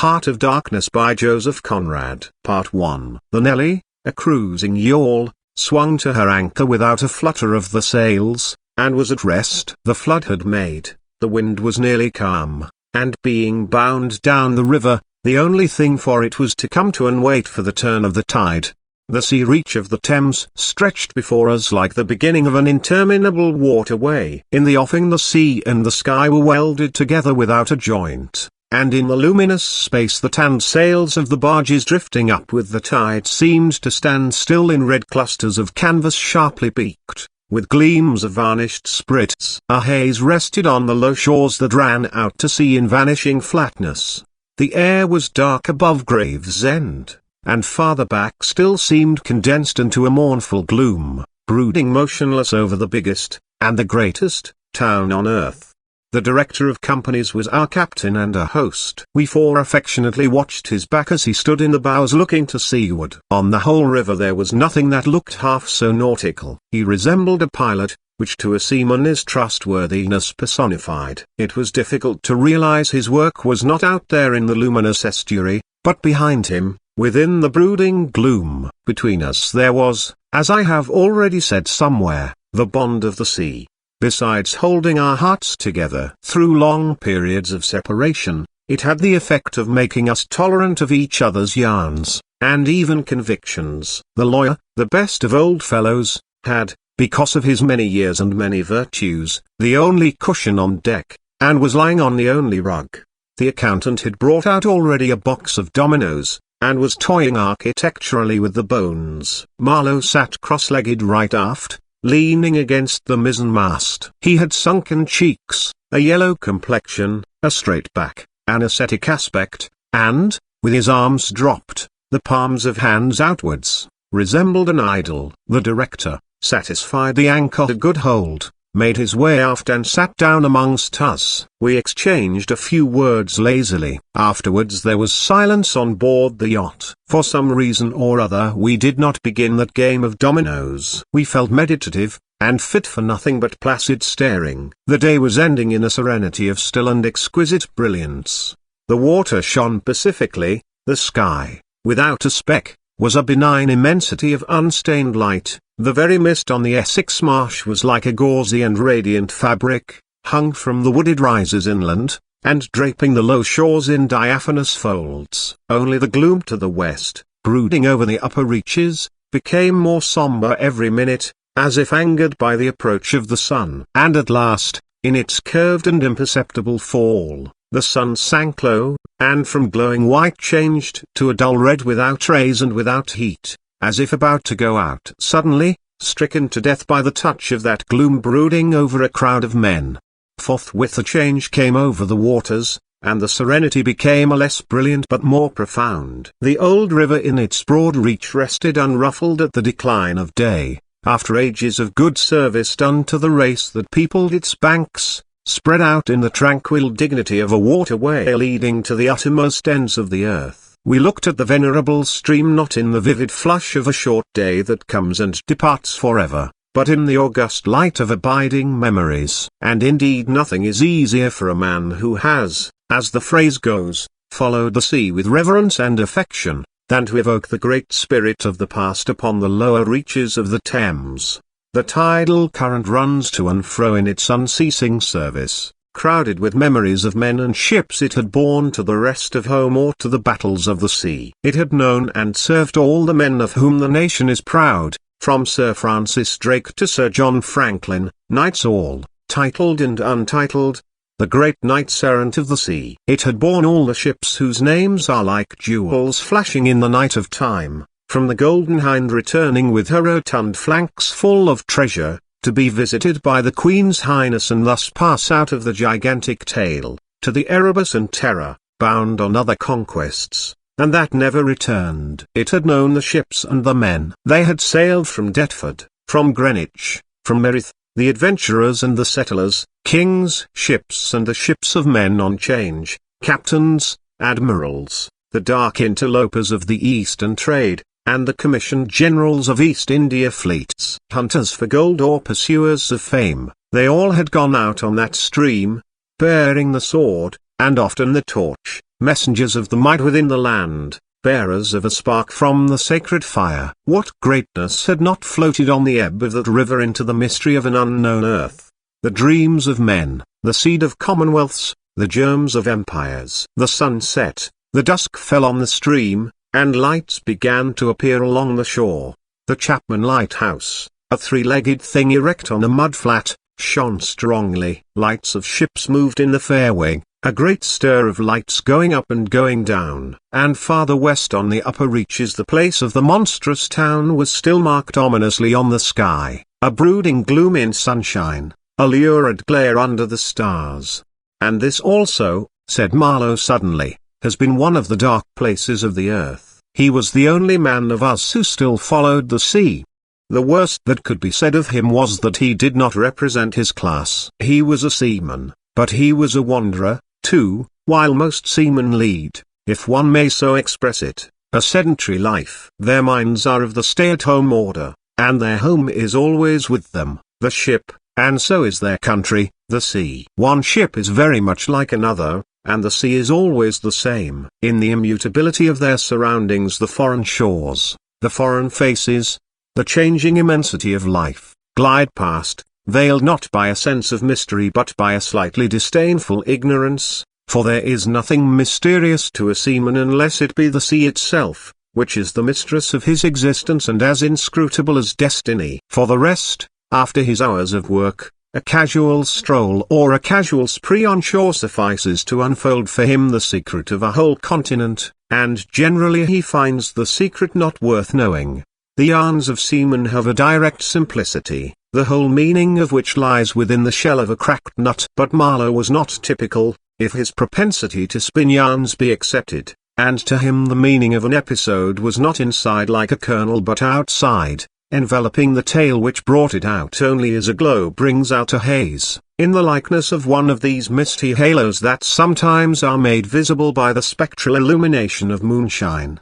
Heart of Darkness by Joseph Conrad. Part 1. The Nelly, a cruising yawl, swung to her anchor without a flutter of the sails, and was at rest. The flood had made, the wind was nearly calm, and being bound down the river, the only thing for it was to come to and wait for the turn of the tide. The sea reach of the Thames stretched before us like the beginning of an interminable waterway. In the offing the sea and the sky were welded together without a joint, and in the luminous space the tanned sails of the barges drifting up with the tide seemed to stand still in red clusters of canvas sharply peaked, with gleams of varnished sprits. A haze rested on the low shores that ran out to sea in vanishing flatness. The air was dark above Gravesend, and farther back still seemed condensed into a mournful gloom, brooding motionless over the biggest, and the greatest, town on earth. The director of companies was our captain and a host. We four affectionately watched his back as he stood in the bows looking to seaward. On the whole river there was nothing that looked half so nautical. He resembled a pilot, which to a seaman is trustworthiness personified. It was difficult to realize his work was not out there in the luminous estuary, but behind him, within the brooding gloom. Between us there was, as I have already said somewhere, the bond of the sea. Besides holding our hearts together through long periods of separation, it had the effect of making us tolerant of each other's yarns, and even convictions. The lawyer, the best of old fellows, had, because of his many years and many virtues, the only cushion on deck, and was lying on the only rug. The accountant had brought out already a box of dominoes, and was toying architecturally with the bones. Marlow sat cross-legged right aft, leaning against the mizzenmast. He had sunken cheeks, a yellow complexion, a straight back, an ascetic aspect, and, with his arms dropped, the palms of hands outwards, resembled an idol. The director, satisfied the anchor had good hold, made his way aft and sat down amongst us. We exchanged a few words lazily. Afterwards there was silence on board the yacht. For some reason or other we did not begin that game of dominoes. We felt meditative, and fit for nothing but placid staring. The day was ending in a serenity of still and exquisite brilliance. The water shone pacifically, the sky, without a speck, was a benign immensity of unstained light. The very mist on the Essex marsh was like a gauzy and radiant fabric, hung from the wooded rises inland, and draping the low shores in diaphanous folds. Only the gloom to the west, brooding over the upper reaches, became more sombre every minute, as if angered by the approach of the sun. And at last, in its curved and imperceptible fall, the sun sank low, and from glowing white changed to a dull red without rays and without heat, as if about to go out. Suddenly, stricken to death by the touch of that gloom brooding over a crowd of men, forthwith a change came over the waters, and the serenity became a less brilliant but more profound. The old river in its broad reach rested unruffled at the decline of day, after ages of good service done to the race that peopled its banks, spread out in the tranquil dignity of a waterway leading to the uttermost ends of the earth. We looked at the venerable stream not in the vivid flush of a short day that comes and departs forever, but in the august light of abiding memories. And indeed nothing is easier for a man who has, as the phrase goes, followed the sea with reverence and affection, than to evoke the great spirit of the past upon the lower reaches of the Thames. The tidal current runs to and fro in its unceasing service, crowded with memories of men and ships it had borne to the rest of home or to the battles of the sea. It had known and served all the men of whom the nation is proud, from Sir Francis Drake to Sir John Franklin, knights all, titled and untitled, the great knights-errant of the sea. It had borne all the ships whose names are like jewels flashing in the night of time, from the Golden Hind returning with her rotund flanks full of treasure, to be visited by the Queen's Highness and thus pass out of the gigantic tale, to the Erebus and Terror, bound on other conquests, and that never returned. It had known the ships and the men. They had sailed from Deptford, from Greenwich, from Merith, the adventurers and the settlers, kings' ships and the ships of men on change, captains, admirals, the dark interlopers of the Eastern trade, and the commissioned generals of East India fleets. Hunters for gold or pursuers of fame, they all had gone out on that stream, bearing the sword, and often the torch, messengers of the might within the land, bearers of a spark from the sacred fire. What greatness had not floated on the ebb of that river into the mystery of an unknown earth? The dreams of men, the seed of commonwealths, the germs of empires. The sun set, the dusk fell on the stream, and lights began to appear along the shore. The Chapman Lighthouse, a three-legged thing erect on a mudflat, shone strongly. Lights of ships moved in the fairway, a great stir of lights going up and going down. And farther west on the upper reaches the place of the monstrous town was still marked ominously on the sky, a brooding gloom in sunshine, a lurid glare under the stars. And this also, said Marlow suddenly, has been one of the dark places of the earth. He was the only man of us who still followed the sea. The worst that could be said of him was that he did not represent his class. He was a seaman, but he was a wanderer, too, while most seamen lead, if one may so express it, a sedentary life. Their minds are of the stay-at-home order, and their home is always with them, the ship, and so is their country, the sea. One ship is very much like another, and the sea is always the same. In the immutability of their surroundings, the foreign shores, the foreign faces, the changing immensity of life, glide past, veiled not by a sense of mystery but by a slightly disdainful ignorance, for there is nothing mysterious to a seaman unless it be the sea itself, which is the mistress of his existence and as inscrutable as destiny. For the rest, after his hours of work, a casual stroll or a casual spree on shore suffices to unfold for him the secret of a whole continent, and generally he finds the secret not worth knowing. The yarns of seamen have a direct simplicity, the whole meaning of which lies within the shell of a cracked nut. But Marlow was not typical, if his propensity to spin yarns be accepted, and to him the meaning of an episode was not inside like a kernel but outside, enveloping the tale which brought it out only as a glow brings out a haze, in the likeness of one of these misty halos that sometimes are made visible by the spectral illumination of moonshine.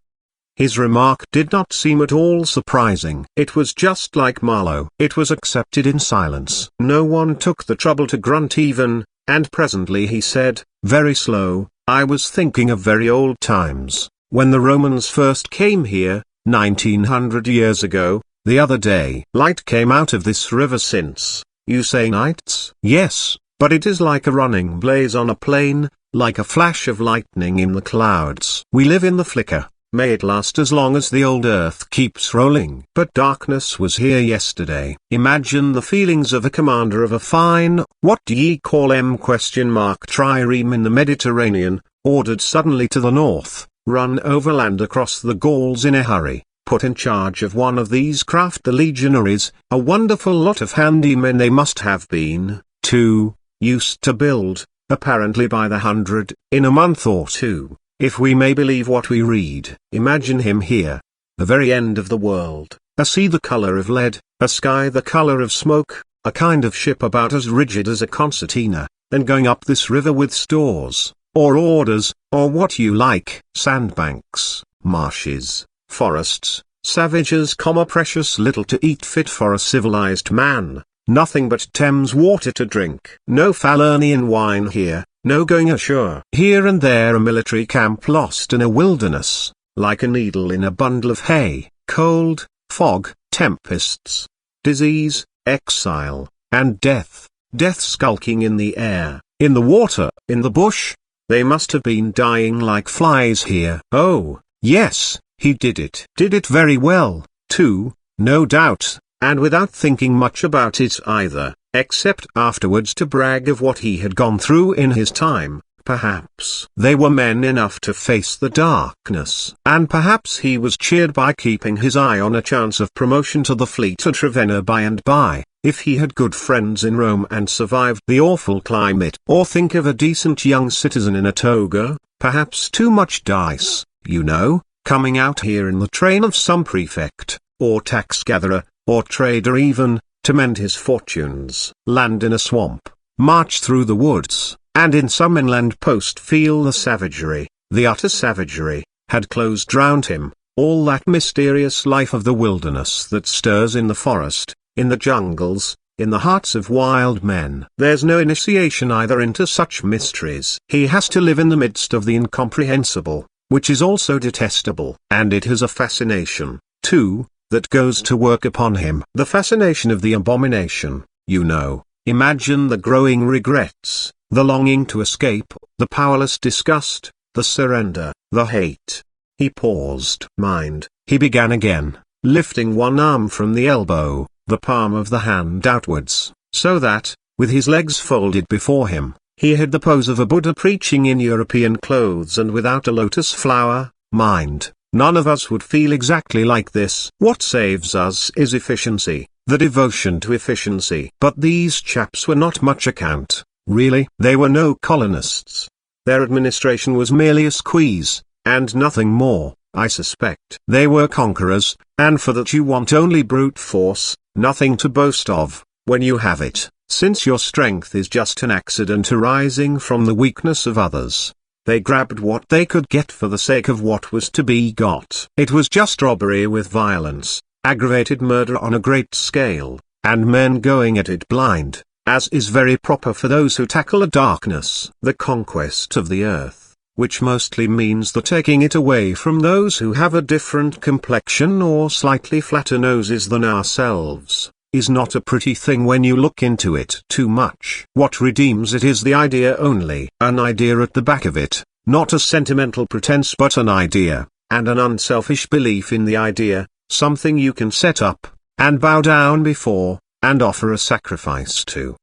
His remark did not seem at all surprising. It was just like Marlow. It was accepted in silence. No one took the trouble to grunt even, and presently he said, very slow, I was thinking of very old times, when the Romans first came here, 1900 years ago, the other day. Light came out of this river since. You say nights? Yes, but it is like a running blaze on a plain, like a flash of lightning in the clouds. We live in the flicker. May it last as long as the old earth keeps rolling. But darkness was here yesterday. Imagine the feelings of a commander of a fine, what do ye call trireme in the Mediterranean, ordered suddenly to the north, run overland across the Gauls in a hurry, put in charge of one of these craft the legionaries, a wonderful lot of handy men they must have been, too, used to build, apparently by the hundred, in a month or two. If we may believe what we read. Imagine him here. The very end of the world, a sea the color of lead, a sky the color of smoke, a kind of ship about as rigid as a concertina, and going up this river with stores, or orders, or what you like. Sandbanks, marshes, forests, savages, precious little to eat fit for a civilized man, nothing but Thames water to drink. No Falernian wine here. No going ashore. Here and there a military camp lost in a wilderness, like a needle in a bundle of hay. Cold, fog, tempests, disease, exile, and death. Death skulking in the air, in the water, in the bush. They must have been dying like flies here. Oh, yes, he did it. Did it very well, too, no doubt, and without thinking much about it either. Except afterwards to brag of what he had gone through in his time. Perhaps they were men enough to face the darkness. And perhaps he was cheered by keeping his eye on a chance of promotion to the fleet at Ravenna by and by, if he had good friends in Rome and survived the awful climate. Or think of a decent young citizen in a toga, perhaps too much dice, you know, coming out here in the train of some prefect, or tax gatherer, or trader even, to mend his fortunes. Land in a swamp, march through the woods, and in some inland post feel the savagery, the utter savagery, had closed round him, all that mysterious life of the wilderness that stirs in the forest, in the jungles, in the hearts of wild men. There's no initiation either into such mysteries. He has to live in the midst of the incomprehensible, which is also detestable. And it has a fascination, too, that goes to work upon him. The fascination of the abomination, you know. Imagine the growing regrets, the longing to escape, the powerless disgust, the surrender, the hate. He paused. Mind, he began again, lifting one arm from the elbow, the palm of the hand outwards, so that, with his legs folded before him, he had the pose of a Buddha preaching in European clothes and without a lotus flower. Mind, none of us would feel exactly like this. What saves us is efficiency, the devotion to efficiency. But these chaps were not much account, really. They were no colonists. Their administration was merely a squeeze, and nothing more, I suspect. They were conquerors, and for that you want only brute force, nothing to boast of, when you have it, since your strength is just an accident arising from the weakness of others. They grabbed what they could get for the sake of what was to be got. It was just robbery with violence, aggravated murder on a great scale, and men going at it blind, as is very proper for those who tackle a darkness. The conquest of the earth, which mostly means the taking it away from those who have a different complexion or slightly flatter noses than ourselves, is not a pretty thing when you look into it too much. What redeems it is the idea only. An idea at the back of it, not a sentimental pretense but an idea, and an unselfish belief in the idea, something you can set up, and bow down before, and offer a sacrifice to.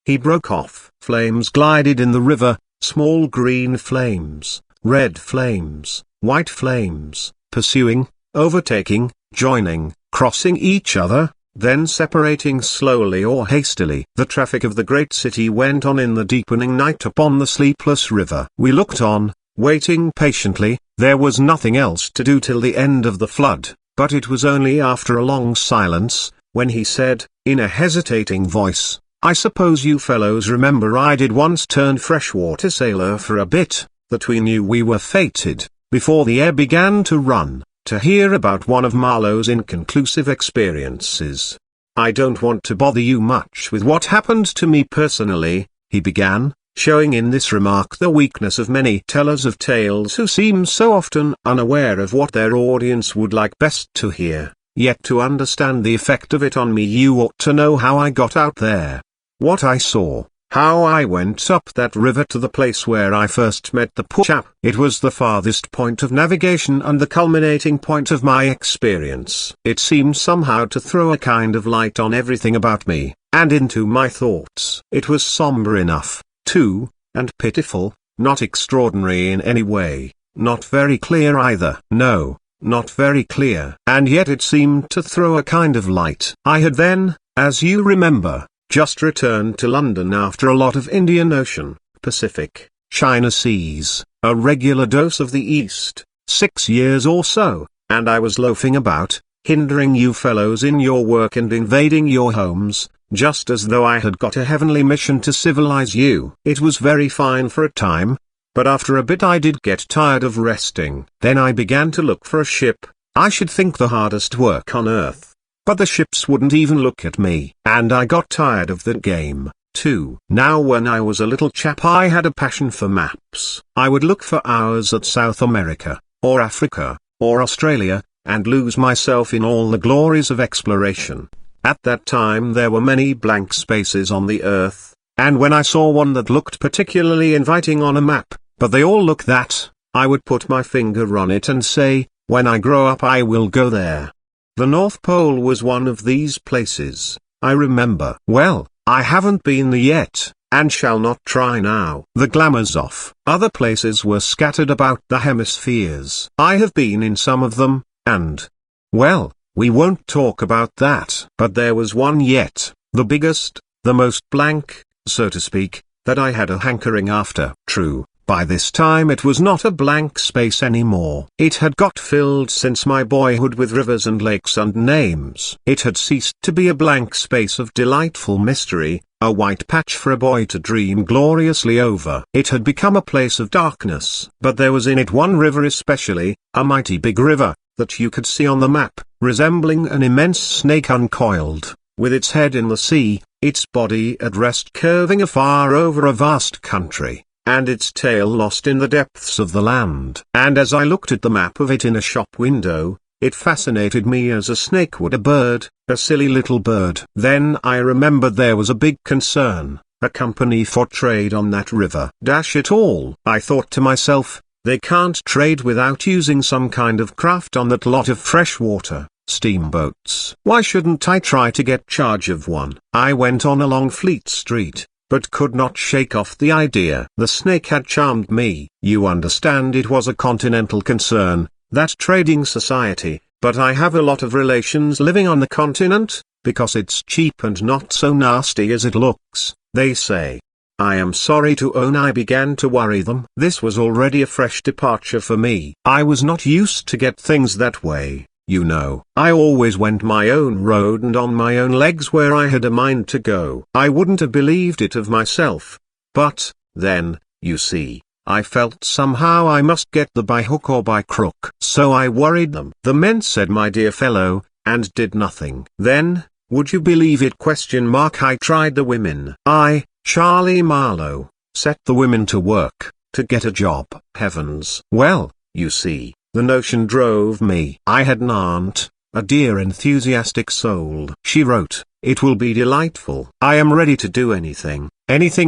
He broke off. Flames glided in the river, small green flames, red flames, white flames, pursuing, overtaking, joining, crossing each other, then separating slowly or hastily. The traffic of the great city went on in the deepening night upon the sleepless river. We looked on, waiting patiently. There was nothing else to do till the end of the flood, but it was only after a long silence, when he said, in a hesitating voice, "I suppose you fellows remember I did once turn freshwater sailor for a bit, that we knew we were fated, before the air began to run, to hear about one of Marlow's inconclusive experiences. I don't want to bother you much with what happened to me personally," he began, showing in this remark the weakness of many tellers of tales who seem so often unaware of what their audience would like best to hear. "Yet to understand the effect of it on me you ought to know how I got out there. What I saw, how I went up that river to the place where I first met the poor chap. It was the farthest point of navigation and the culminating point of my experience. It seemed somehow to throw a kind of light on everything about me, and into my thoughts. It was somber enough, too, and pitiful, not extraordinary in any way, not very clear either. No, not very clear. And yet it seemed to throw a kind of light. I had then, as you remember, just returned to London after a lot of Indian Ocean, Pacific, China seas, a regular dose of the East, 6 years or so, and I was loafing about, hindering you fellows in your work and invading your homes, just as though I had got a heavenly mission to civilize you. It was very fine for a time, but after a bit I did get tired of resting. Then I began to look for a ship. I should think the hardest work on earth. But the ships wouldn't even look at me. And I got tired of that game, too. Now when I was a little chap I had a passion for maps. I would look for hours at South America, or Africa, or Australia, and lose myself in all the glories of exploration. At that time there were many blank spaces on the earth, and when I saw one that looked particularly inviting on a map, but they all look that, I would put my finger on it and say, when I grow up I will go there. The North Pole was one of these places, I remember. Well, I haven't been there yet, and shall not try now. The glamour's off. Other places were scattered about the hemispheres. I have been in some of them, and, well, we won't talk about that. But there was one yet, the biggest, the most blank, so to speak, that I had a hankering after. True. By this time it was not a blank space anymore. It had got filled since my boyhood with rivers and lakes and names. It had ceased to be a blank space of delightful mystery, a white patch for a boy to dream gloriously over. It had become a place of darkness. But there was in it one river especially, a mighty big river, that you could see on the map, resembling an immense snake uncoiled, with its head in the sea, its body at rest curving afar over a vast country, and its tail lost in the depths of the land. And as I looked at the map of it in a shop window, it fascinated me as a snake would a bird, a silly little bird. Then I remembered there was a big concern, a company for trade on that river. Dash it all, I thought to myself, they can't trade without using some kind of craft on that lot of fresh water. Steamboats. Why shouldn't I try to get charge of one? I went on along Fleet Street, but could not shake off the idea. The snake had charmed me. You understand, it was a continental concern, that trading society, but I have a lot of relations living on the continent, because it's cheap and not so nasty as it looks, they say. I am sorry to own I began to worry them. This was already a fresh departure for me. I was not used to get things that way. You know, I always went my own road and on my own legs where I had a mind to go. I wouldn't have believed it of myself. But, then, you see, I felt somehow I must get the by hook or by crook. So I worried them. The men said, my dear fellow, and did nothing. Then, would you believe it? I tried the women. I, Charlie Marlow, set the women to work, to get a job. Heavens. Well, you see, the notion drove me. I had an aunt, a dear enthusiastic soul. She wrote, "It will be delightful. I am ready to do anything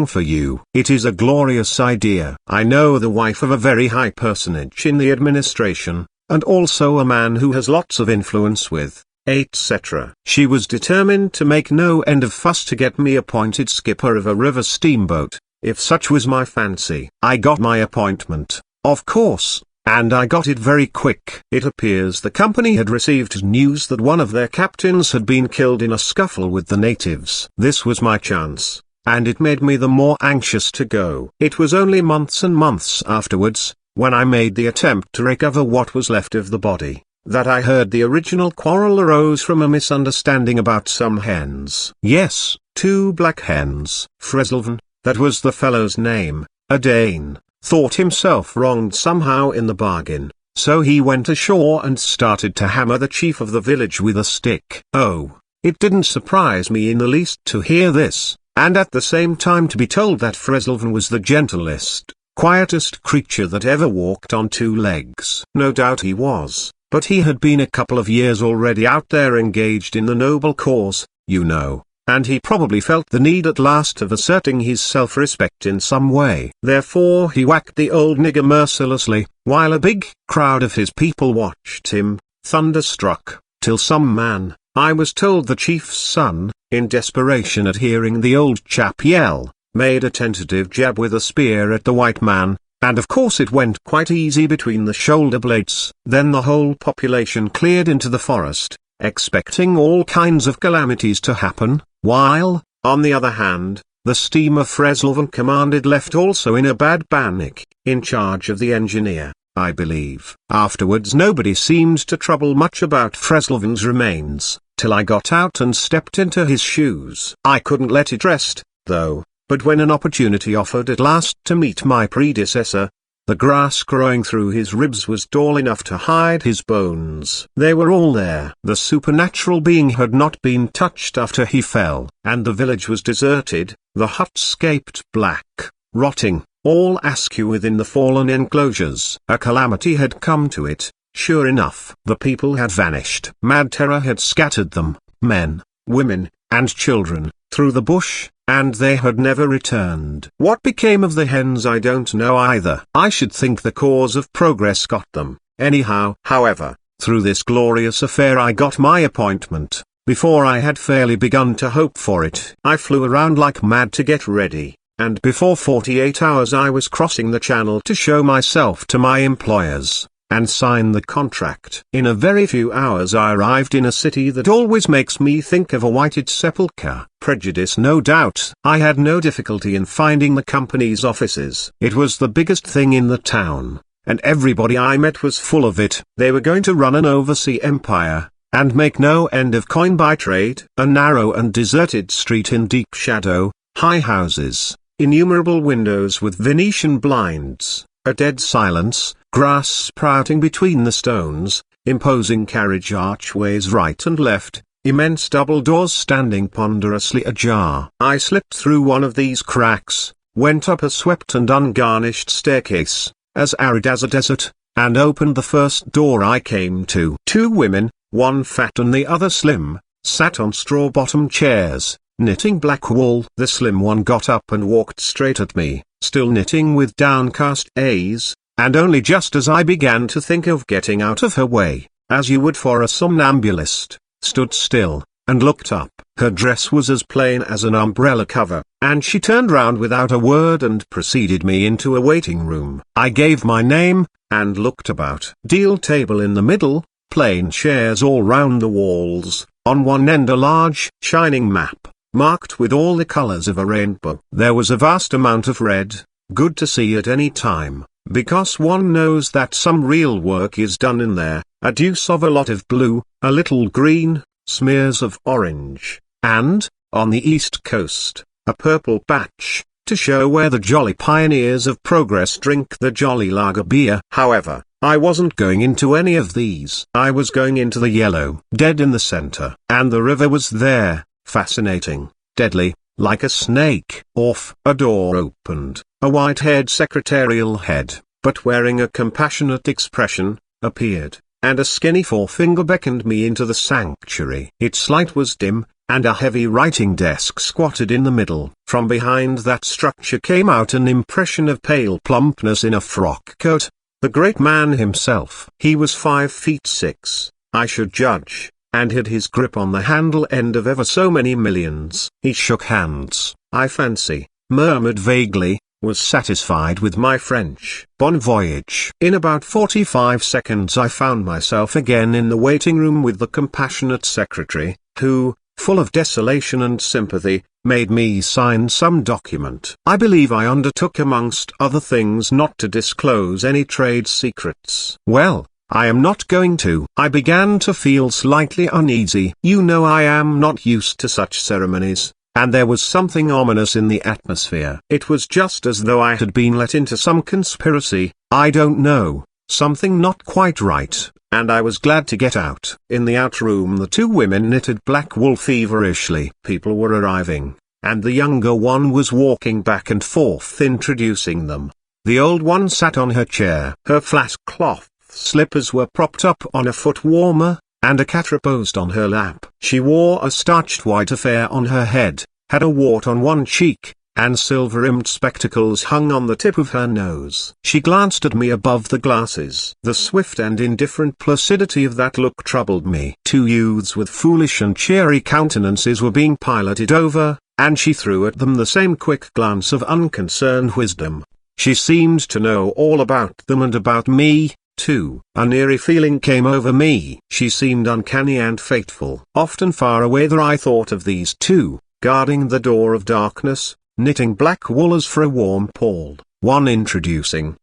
for you. It is a glorious idea." I know the wife of a very high personage in the administration, and also a man who has lots of influence with, etc. She was determined to make no end of fuss to get me appointed skipper of a river steamboat, if such was my fancy. I got my appointment, of course. And I got it very quick. It appears the company had received news that one of their captains had been killed in a scuffle with the natives. This was my chance, and it made me the more anxious to go. It was only months and months afterwards, when I made the attempt to recover what was left of the body, that I heard the original quarrel arose from a misunderstanding about some hens. Yes, 2 black hens. Fresleven, that was the fellow's name, a Dane, thought himself wronged somehow in the bargain, so he went ashore and started to hammer the chief of the village with a stick. Oh, it didn't surprise me in the least to hear this, and at the same time to be told that Fresleven was the gentlest, quietest creature that ever walked on 2 legs. No doubt he was, but he had been a couple of years already out there engaged in the noble cause, you know, and he probably felt the need at last of asserting his self-respect in some way. Therefore he whacked the old nigger mercilessly, while a big crowd of his people watched him, thunderstruck, till some man, I was told the chief's son, in desperation at hearing the old chap yell, made a tentative jab with a spear at the white man, and of course it went quite easy between the shoulder blades. Then the whole population cleared into the forest, expecting all kinds of calamities to happen, while, on the other hand, the steamer Fresleven commanded left also in a bad panic, in charge of the engineer, I believe. Afterwards nobody seemed to trouble much about Fresleven's remains, till I got out and stepped into his shoes. I couldn't let it rest, though, but when an opportunity offered at last to meet my predecessor, the grass growing through his ribs was tall enough to hide his bones. They were all there. The supernatural being had not been touched after he fell, and the village was deserted, the huts scaped black, rotting, all askew within the fallen enclosures. A calamity had come to it, sure enough. The people had vanished. Mad terror had scattered them, men, women, and children, through the bush, and they had never returned. What became of the hens I don't know either. I should think the cause of progress got them, anyhow. However, through this glorious affair I got my appointment, before I had fairly begun to hope for it. I flew around like mad to get ready, and before 48 hours I was crossing the channel to show myself to my employers, and sign the contract. In a very few hours I arrived in a city that always makes me think of a whited sepulchre. Prejudice, no doubt. I had no difficulty in finding the company's offices. It was the biggest thing in the town, and everybody I met was full of it. They were going to run an overseas empire, and make no end of coin by trade. A narrow and deserted street in deep shadow, high houses, innumerable windows with Venetian blinds, a dead silence, grass sprouting between the stones, imposing carriage archways right and left, immense double doors standing ponderously ajar. I slipped through one of these cracks, went up a swept and ungarnished staircase, as arid as a desert, and opened the first door I came to. Two women, one fat and the other slim, sat on straw-bottom chairs, knitting black wool. The slim one got up and walked straight at me, still knitting with downcast eyes, and only just as I began to think of getting out of her way, as you would for a somnambulist, stood still, and looked up. Her dress was as plain as an umbrella cover, and she turned round without a word and preceded me into a waiting room. I gave my name, and looked about. Deal table in the middle, plain chairs all round the walls, on one end a large, shining map, marked with all the colors of a rainbow. There was a vast amount of red, good to see at any time, because one knows that some real work is done in there, a deuce of a lot of blue, a little green, smears of orange, and, on the east coast, a purple patch, to show where the jolly pioneers of progress drink the jolly lager beer. However, I wasn't going into any of these. I was going into the yellow, dead in the center, and the river was there, fascinating, deadly, like a snake. Off, a door opened, a white-haired secretarial head, but wearing a compassionate expression, appeared, and a skinny forefinger beckoned me into the sanctuary. Its light was dim, and a heavy writing desk squatted in the middle. From behind that structure came out an impression of pale plumpness in a frock coat, the great man himself. He was 5'6", I should judge, and had his grip on the handle end of ever so many millions. He shook hands, I fancy, murmured vaguely, was satisfied with my French. Bon voyage. In about 45 seconds I found myself again in the waiting room with the compassionate secretary, who, full of desolation and sympathy, made me sign some document. I believe I undertook amongst other things not to disclose any trade secrets. Well, I am not going to. I began to feel slightly uneasy. You know, I am not used to such ceremonies, and there was something ominous in the atmosphere. It was just as though I had been let into some conspiracy, I don't know, something not quite right, and I was glad to get out. In the outroom the two women knitted black wool feverishly. People were arriving, and the younger one was walking back and forth introducing them. The old one sat on her chair. Her flat cloth slippers were propped up on a foot warmer, and a cat reposed on her lap. She wore a starched white affair on her head, had a wart on one cheek, and silver-rimmed spectacles hung on the tip of her nose. She glanced at me above the glasses. The swift and indifferent placidity of that look troubled me. Two youths with foolish and cheery countenances were being piloted over, and she threw at them the same quick glance of unconcerned wisdom. She seemed to know all about them and about me, too. An eerie feeling came over me. She seemed uncanny and fateful. Often far away there I thought of these two, guarding the door of darkness, knitting black wool as for a warm pall, one introducing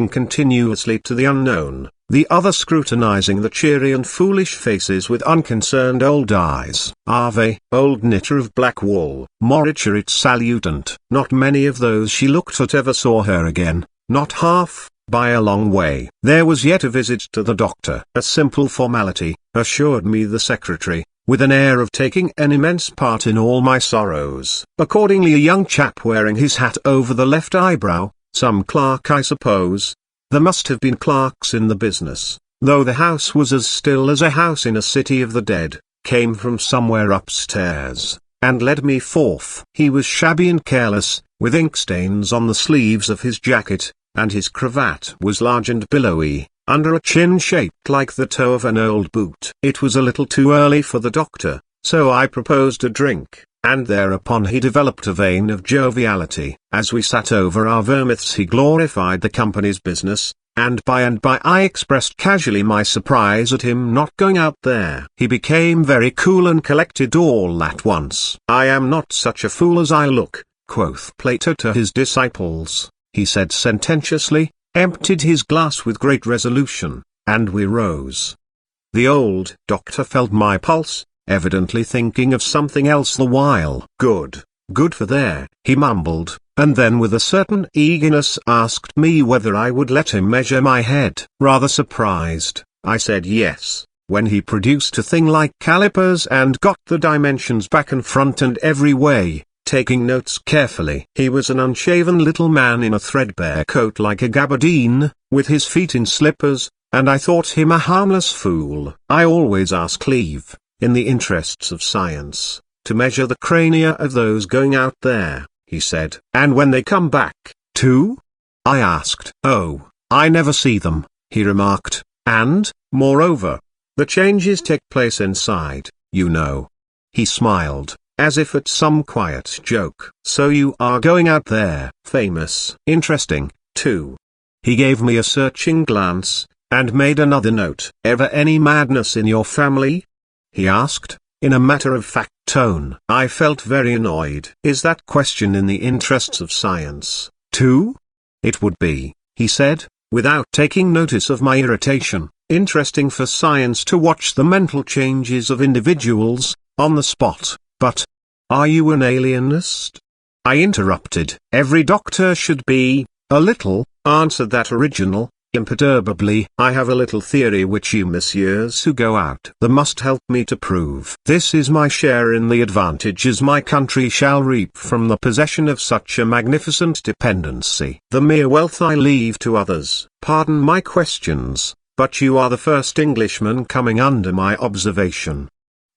continuously to the unknown, the other scrutinizing the cheery and foolish faces with unconcerned old eyes. Ave, old knitter of black wool. Moricher its salutant. Not many of those she looked at ever saw her again, not half, by a long way. There was yet a visit to the doctor. A simple formality, assured me the secretary, with an air of taking an immense part in all my sorrows. Accordingly a young chap wearing his hat over the left eyebrow, some clerk I suppose, there must have been clerks in the business, though the house was as still as a house in a city of the dead, came from somewhere upstairs, and led me forth. He was shabby and careless, with ink stains on the sleeves of his jacket, and his cravat was large and billowy, under a chin shaped like the toe of an old boot. It was a little too early for the doctor, so I proposed a drink, and thereupon he developed a vein of joviality. As we sat over our vermouths he glorified the company's business, and by I expressed casually my surprise at him not going out there. He became very cool and collected all at once. I am not such a fool as I look, quoth Plato to his disciples, he said sententiously, emptied his glass with great resolution, and we rose. The old doctor felt my pulse, evidently thinking of something else the while. Good for there, he mumbled, and then with a certain eagerness asked me whether I would let him measure my head. Rather surprised, I said yes, When he produced a thing like calipers and got the dimensions back and front and every way, taking notes carefully. He was an unshaven little man in a threadbare coat like a gabardine, with his feet in slippers, and I thought him a harmless fool. I always ask leave, in the interests of science, to measure the crania of those going out there, he said. And when they come back, too? I asked. Oh, I never see them, he remarked, and, moreover, the changes take place inside, you know. He smiled, as if at some quiet joke. So you are going out there. Famous. Interesting, too. He gave me a searching glance, and made another note. Ever any madness in your family? He asked, in a matter-of-fact tone. I felt very annoyed. Is that question in the interests of science, too? It would be, he said, without taking notice of my irritation, interesting for science to watch the mental changes of individuals, on the spot, but are you an alienist? I interrupted. Every doctor should be, a little, answered that original, imperturbably. I have a little theory which you messieurs who go out there must help me to prove. This is my share in the advantages my country shall reap from the possession of such a magnificent dependency. The mere wealth I leave to others. Pardon my questions, but you are the first Englishman coming under my observation.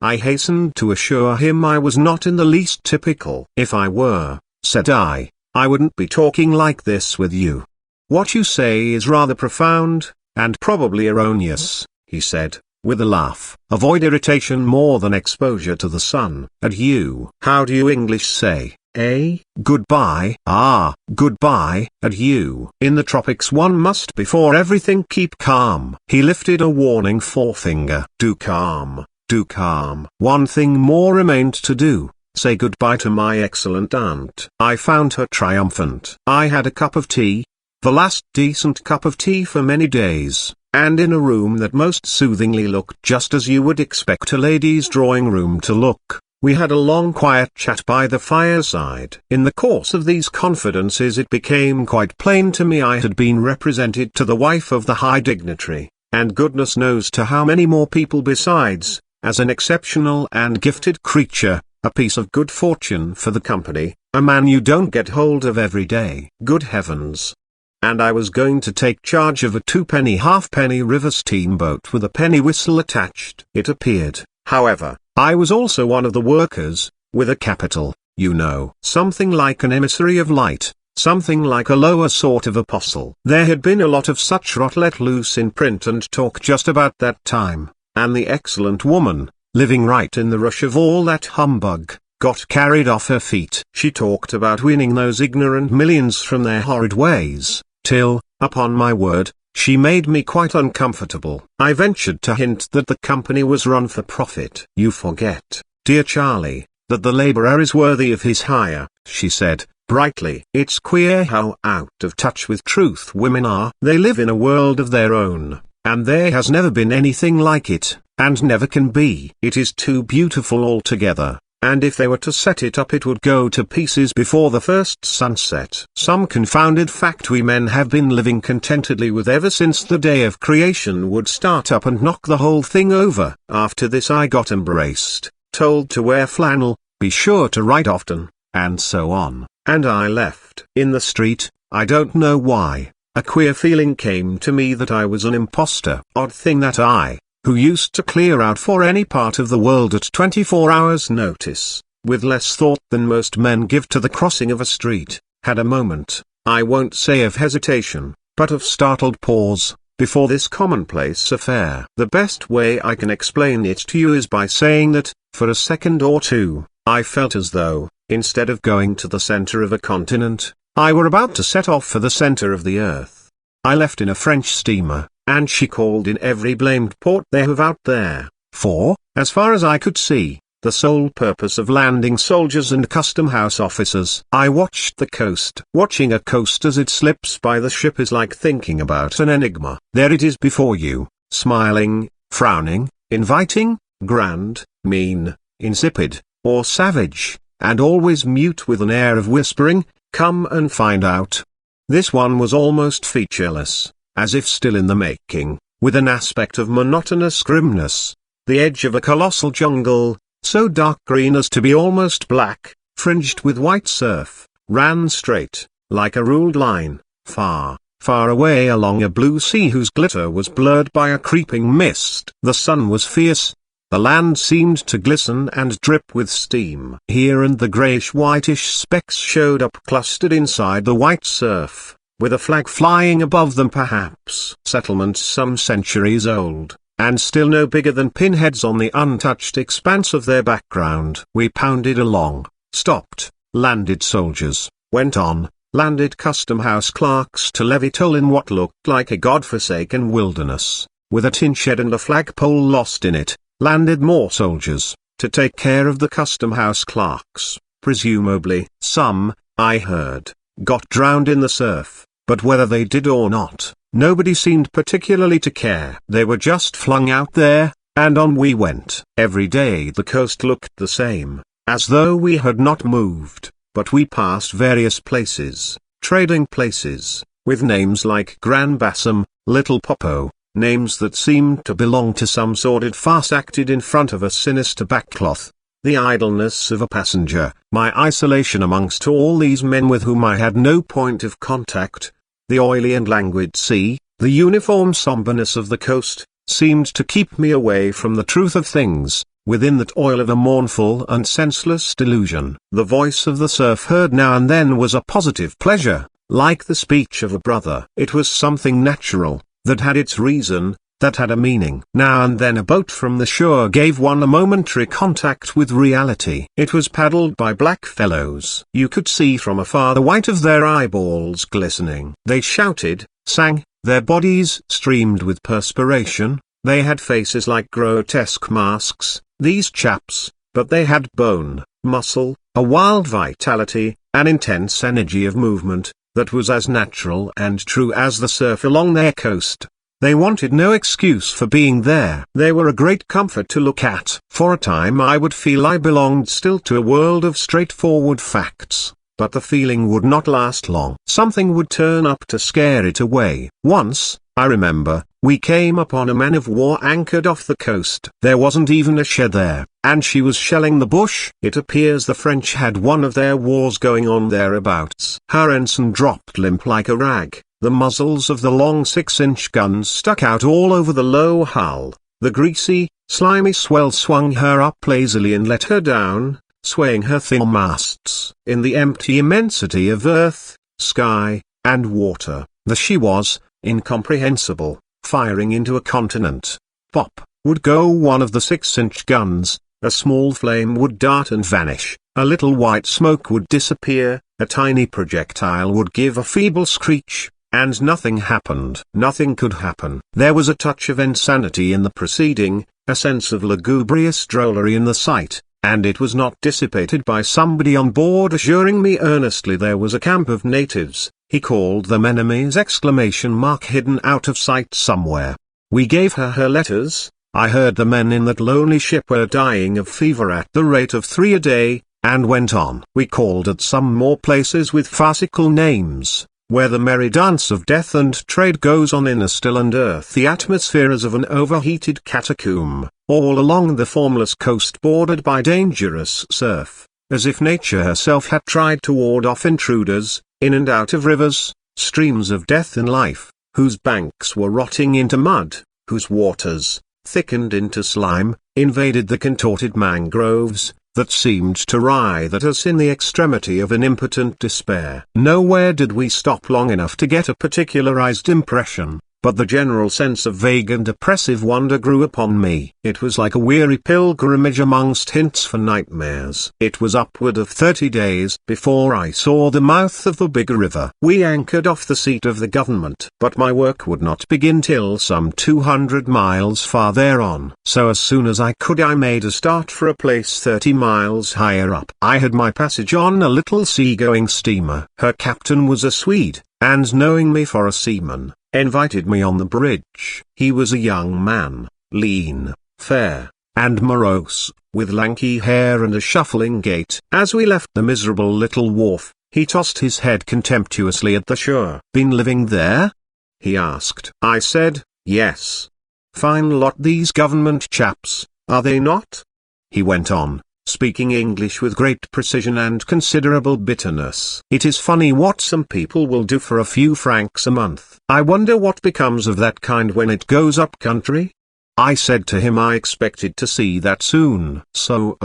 I hastened to assure him I was not in the least typical. If I were, said I wouldn't be talking like this with you. What you say is rather profound, and probably erroneous, he said, with a laugh. Avoid irritation more than exposure to the sun. Adieu. How do you English say, eh? Goodbye. Ah, goodbye, adieu. In the tropics one must before everything keep calm. He lifted a warning forefinger. Do calm, do calm. One thing more remained to do. Say goodbye to my excellent aunt. I found her triumphant. I had a cup of tea, the last decent cup of tea for many days, and in a room that most soothingly looked just as you would expect a lady's drawing room to look. We had a long quiet chat by the fireside. In the course of these confidences it became quite plain to me I had been represented to the wife of the high dignitary, and goodness knows to how many more people besides, as an exceptional and gifted creature, a piece of good fortune for the company, a man you don't get hold of every day. Good heavens! And I was going to take charge of a 2-penny halfpenny river steamboat with a penny whistle attached. It appeared, however, I was also one of the workers, with a capital, you know. Something like an emissary of light, something like a lower sort of apostle. There had been a lot of such rot let loose in print and talk just about that time, and the excellent woman, living right in the rush of all that humbug, got carried off her feet. She talked about winning those ignorant millions from their horrid ways, till, upon my word, she made me quite uncomfortable. I ventured to hint that the company was run for profit. You forget, dear Charlie, that the laborer is worthy of his hire, she said, brightly. It's queer how out of touch with truth women are. They live in a world of their own, and there has never been anything like it, and never can be. It is too beautiful altogether. And if they were to set it up it would go to pieces before the first sunset. Some confounded fact we men have been living contentedly with ever since the day of creation would start up and knock the whole thing over. After this I got embraced, told to wear flannel, be sure to write often, and so on, and I left. In the street, I don't know why, a queer feeling came to me that I was an imposter. Odd thing that I, who used to clear out for any part of the world at 24 hours notice, with less thought than most men give to the crossing of a street, had a moment, I won't say of hesitation, but of startled pause, before this commonplace affair. The best way I can explain it to you is by saying that, for a second or two, I felt as though, instead of going to the center of a continent, I were about to set off for the center of the earth. I left in a French steamer, and she called in every blamed port they have out there, for, as far as I could see, the sole purpose of landing soldiers and custom-house officers. I watched the coast. Watching a coast as it slips by the ship is like thinking about an enigma. There it is before you, smiling, frowning, inviting, grand, mean, insipid, or savage, and always mute with an air of whispering, come and find out. This one was almost featureless, as if still in the making. with an aspect of monotonous grimness. The edge of a colossal jungle, so dark green as to be almost black, fringed with white surf, ran straight, like a ruled line, far, far away along a blue sea whose glitter was blurred by a creeping mist. The sun was fierce. The land seemed to glisten and drip with steam. Here and the greyish-whitish specks showed up clustered inside the white surf, with a flag flying above them, perhaps settlements some centuries old, and still no bigger than pinheads on the untouched expanse of their background. We pounded along, stopped, landed soldiers, went on, landed custom-house clerks to levy toll in what looked like a god-forsaken wilderness, with a tin shed and a flagpole lost in it, landed more soldiers, to take care of the custom-house clerks. Presumably, some, I heard, got drowned in the surf, but whether they did or not, nobody seemed particularly to care. They were just flung out there, and on we went. Every day the coast looked the same, as though we had not moved, but we passed various places, trading places, with names like Gran Bassam, Little Popo, names that seemed to belong to some sordid farce acted in front of a sinister backcloth. The idleness of a passenger, my isolation amongst all these men with whom I had no point of contact, the oily and languid sea, the uniform somberness of the coast, seemed to keep me away from the truth of things, within that oil of a mournful and senseless delusion. The voice of the surf heard now and then was a positive pleasure, like the speech of a brother. It was something natural, that had its reason, that had a meaning. Now and then a boat from the shore gave one a momentary contact with reality. It was paddled by black fellows. You could see from afar the white of their eyeballs glistening. They shouted, sang, their bodies streamed with perspiration, they had faces like grotesque masks, these chaps, but they had bone, muscle, a wild vitality, an intense energy of movement, that was as natural and true as the surf along their coast. They wanted no excuse for being there. They were a great comfort to look at. For a time I would feel I belonged still to a world of straightforward facts, but the feeling would not last long. Something would turn up to scare it away. Once, I remember, we came upon a man of war anchored off the coast. There wasn't even a shed there, and she was shelling the bush. It appears the French had one of their wars going on thereabouts. Her ensign dropped limp like a rag, the muzzles of the long 6-inch guns stuck out all over the low hull, the greasy, slimy swell swung her up lazily and let her down, swaying her thin masts. In the empty immensity of earth, sky, and water, she was, incomprehensible, firing into a continent. Pop, would go one of the 6-inch guns, a small flame would dart and vanish, a little white smoke would disappear, a tiny projectile would give a feeble screech, and nothing happened. Nothing could happen. There was a touch of insanity in the proceeding, a sense of lugubrious drollery in the sight, and it was not dissipated by somebody on board assuring me earnestly there was a camp of natives. He called them enemies! Hidden out of sight somewhere. We gave her letters. I heard the men in that lonely ship were dying of fever at the rate of 3 a day, and went on. We called at some more places with farcical names, where the merry dance of death and trade goes on in a still and earthy atmosphere as of an overheated catacomb, all along the formless coast bordered by dangerous surf, as if nature herself had tried to ward off intruders, in and out of rivers, streams of death and life, whose banks were rotting into mud, whose waters, thickened into slime, invaded the contorted mangroves, that seemed to writhe at us in the extremity of an impotent despair. Nowhere did we stop long enough to get a particularized impression, but the general sense of vague and oppressive wonder grew upon me. It was like a weary pilgrimage amongst hints for nightmares. It was upward of 30 days before I saw the mouth of the big river. We anchored off the seat of the government, but my work would not begin till some 200 miles farther on. So as soon as I could I made a start for a place 30 miles higher up. I had my passage on a little sea-going steamer. Her captain was a Swede, and knowing me for a seaman, invited me on the bridge. He was a young man, lean, fair, and morose, with lanky hair and a shuffling gait. As we left the miserable little wharf, he tossed his head contemptuously at the shore. "Been living there?" he asked. I said, Yes. Fine lot these government chaps, are they not? He went on, speaking English with great precision and considerable bitterness. It is funny what some people will do for a few francs a month. I wonder what becomes of that kind when it goes up country? I said to him I expected to see that soon. So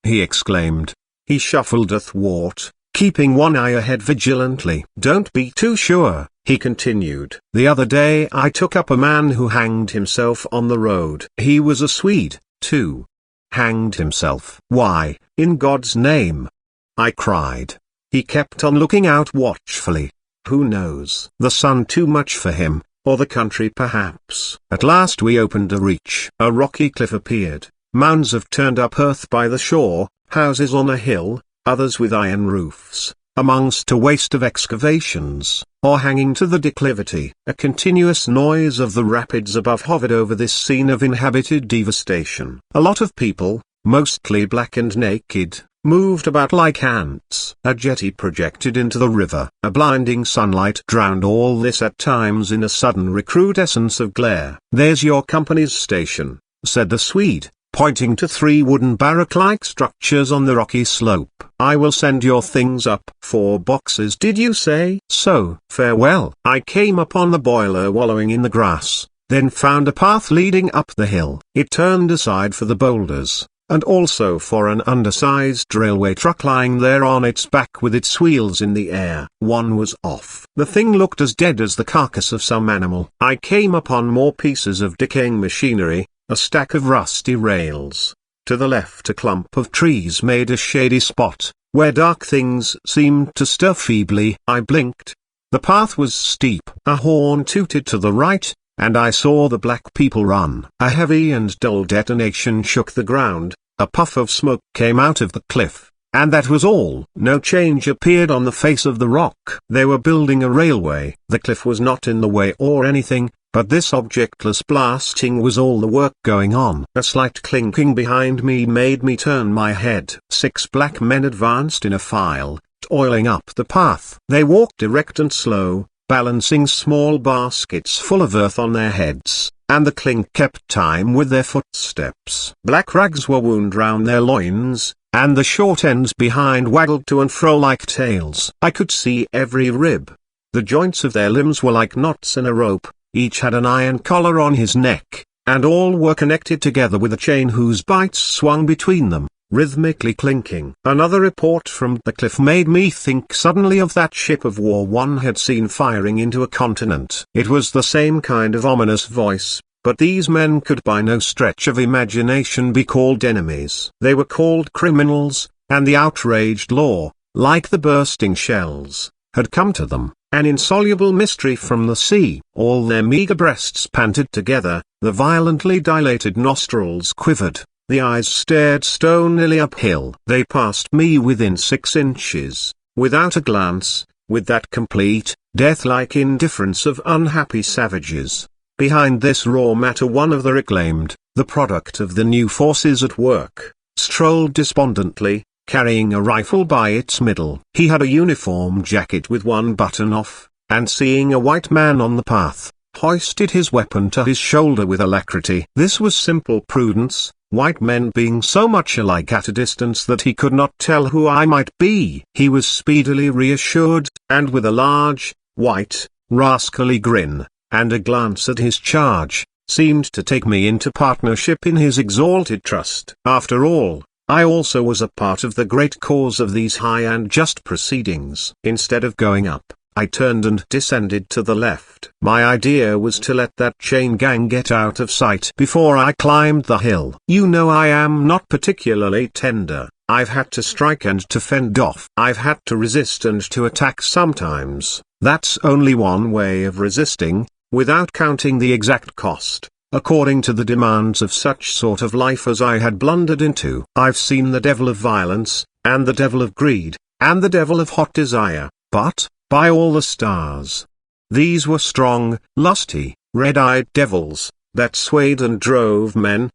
he exclaimed. He shuffled athwart, keeping one eye ahead vigilantly. Don't be too sure, he continued. The other day I took up a man who hanged himself on the road. He was a Swede, too. Hanged himself. Why, in God's name? I cried. He kept on looking out watchfully. Who knows? The sun too much for him, or the country perhaps. At last we opened a reach. A rocky cliff appeared, mounds of turned-up earth by the shore, houses on a hill, others with iron roofs, amongst a waste of excavations, or hanging to the declivity. A continuous noise of the rapids above hovered over this scene of inhabited devastation. A lot of people, mostly black and naked, moved about like ants. A jetty projected into the river. A blinding sunlight drowned all this at times in a sudden recrudescence of glare. There's your company's station, said the Swede, pointing to 3 wooden barrack-like structures on the rocky slope. I will send your things up. 4 boxes did you say? So, farewell. I came upon the boiler wallowing in the grass, then found a path leading up the hill. It turned aside for the boulders, and also for an undersized railway truck lying there on its back with its wheels in the air. One was off. The thing looked as dead as the carcass of some animal. I came upon more pieces of decaying machinery, a stack of rusty rails. To the left a clump of trees made a shady spot, where dark things seemed to stir feebly. I blinked. The path was steep. A horn tooted to the right, and I saw the black people run. A heavy and dull detonation shook the ground, a puff of smoke came out of the cliff, and that was all. No change appeared on the face of the rock. They were building a railway. The cliff was not in the way or anything, but this objectless blasting was all the work going on. A slight clinking behind me made me turn my head. 6 black men advanced in a file, toiling up the path. They walked erect and slow, balancing small baskets full of earth on their heads, and the clink kept time with their footsteps. Black rags were wound round their loins, and the short ends behind waggled to and fro like tails. I could see every rib. The joints of their limbs were like knots in a rope. Each had an iron collar on his neck, and all were connected together with a chain whose bights swung between them, rhythmically clinking. Another report from the cliff made me think suddenly of that ship of war one had seen firing into a continent. It was the same kind of ominous voice, but these men could by no stretch of imagination be called enemies. They were called criminals, and the outraged law, like the bursting shells, had come to them, an insoluble mystery from the sea. All their meager breasts panted together, the violently dilated nostrils quivered, the eyes stared stonily uphill. They passed me within 6 inches, without a glance, with that complete, death-like indifference of unhappy savages. Behind this raw matter one of the reclaimed, the product of the new forces at work, strolled despondently, carrying a rifle by its middle. He had a uniform jacket with one button off, and seeing a white man on the path, hoisted his weapon to his shoulder with alacrity. This was simple prudence, white men being so much alike at a distance that he could not tell who I might be. He was speedily reassured, and with a large, white, rascally grin, and a glance at his charge, seemed to take me into partnership in his exalted trust. After all, I also was a part of the great cause of these high and just proceedings. Instead of going up, I turned and descended to the left. My idea was to let that chain gang get out of sight before I climbed the hill. You know I am not particularly tender. I've had to strike and to fend off. I've had to resist and to attack sometimes. That's only one way of resisting, without counting the exact cost, according to the demands of such sort of life as I had blundered into. I've seen the devil of violence, and the devil of greed, and the devil of hot desire, but, by all the stars, these were strong, lusty, red-eyed devils, that swayed and drove men,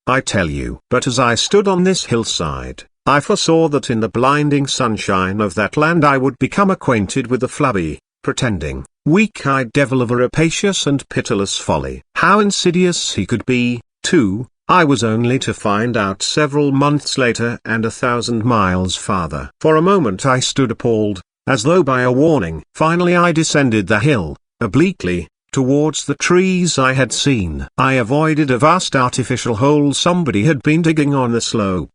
I tell you. But as I stood on this hillside, I foresaw that in the blinding sunshine of that land I would become acquainted with the flabby, pretending, weak-eyed devil of a rapacious and pitiless folly. How insidious he could be, too, I was only to find out several months later and 1,000 miles farther. For a moment I stood appalled, as though by a warning. Finally I descended the hill, obliquely, towards the trees I had seen. I avoided a vast artificial hole somebody had been digging on the slope,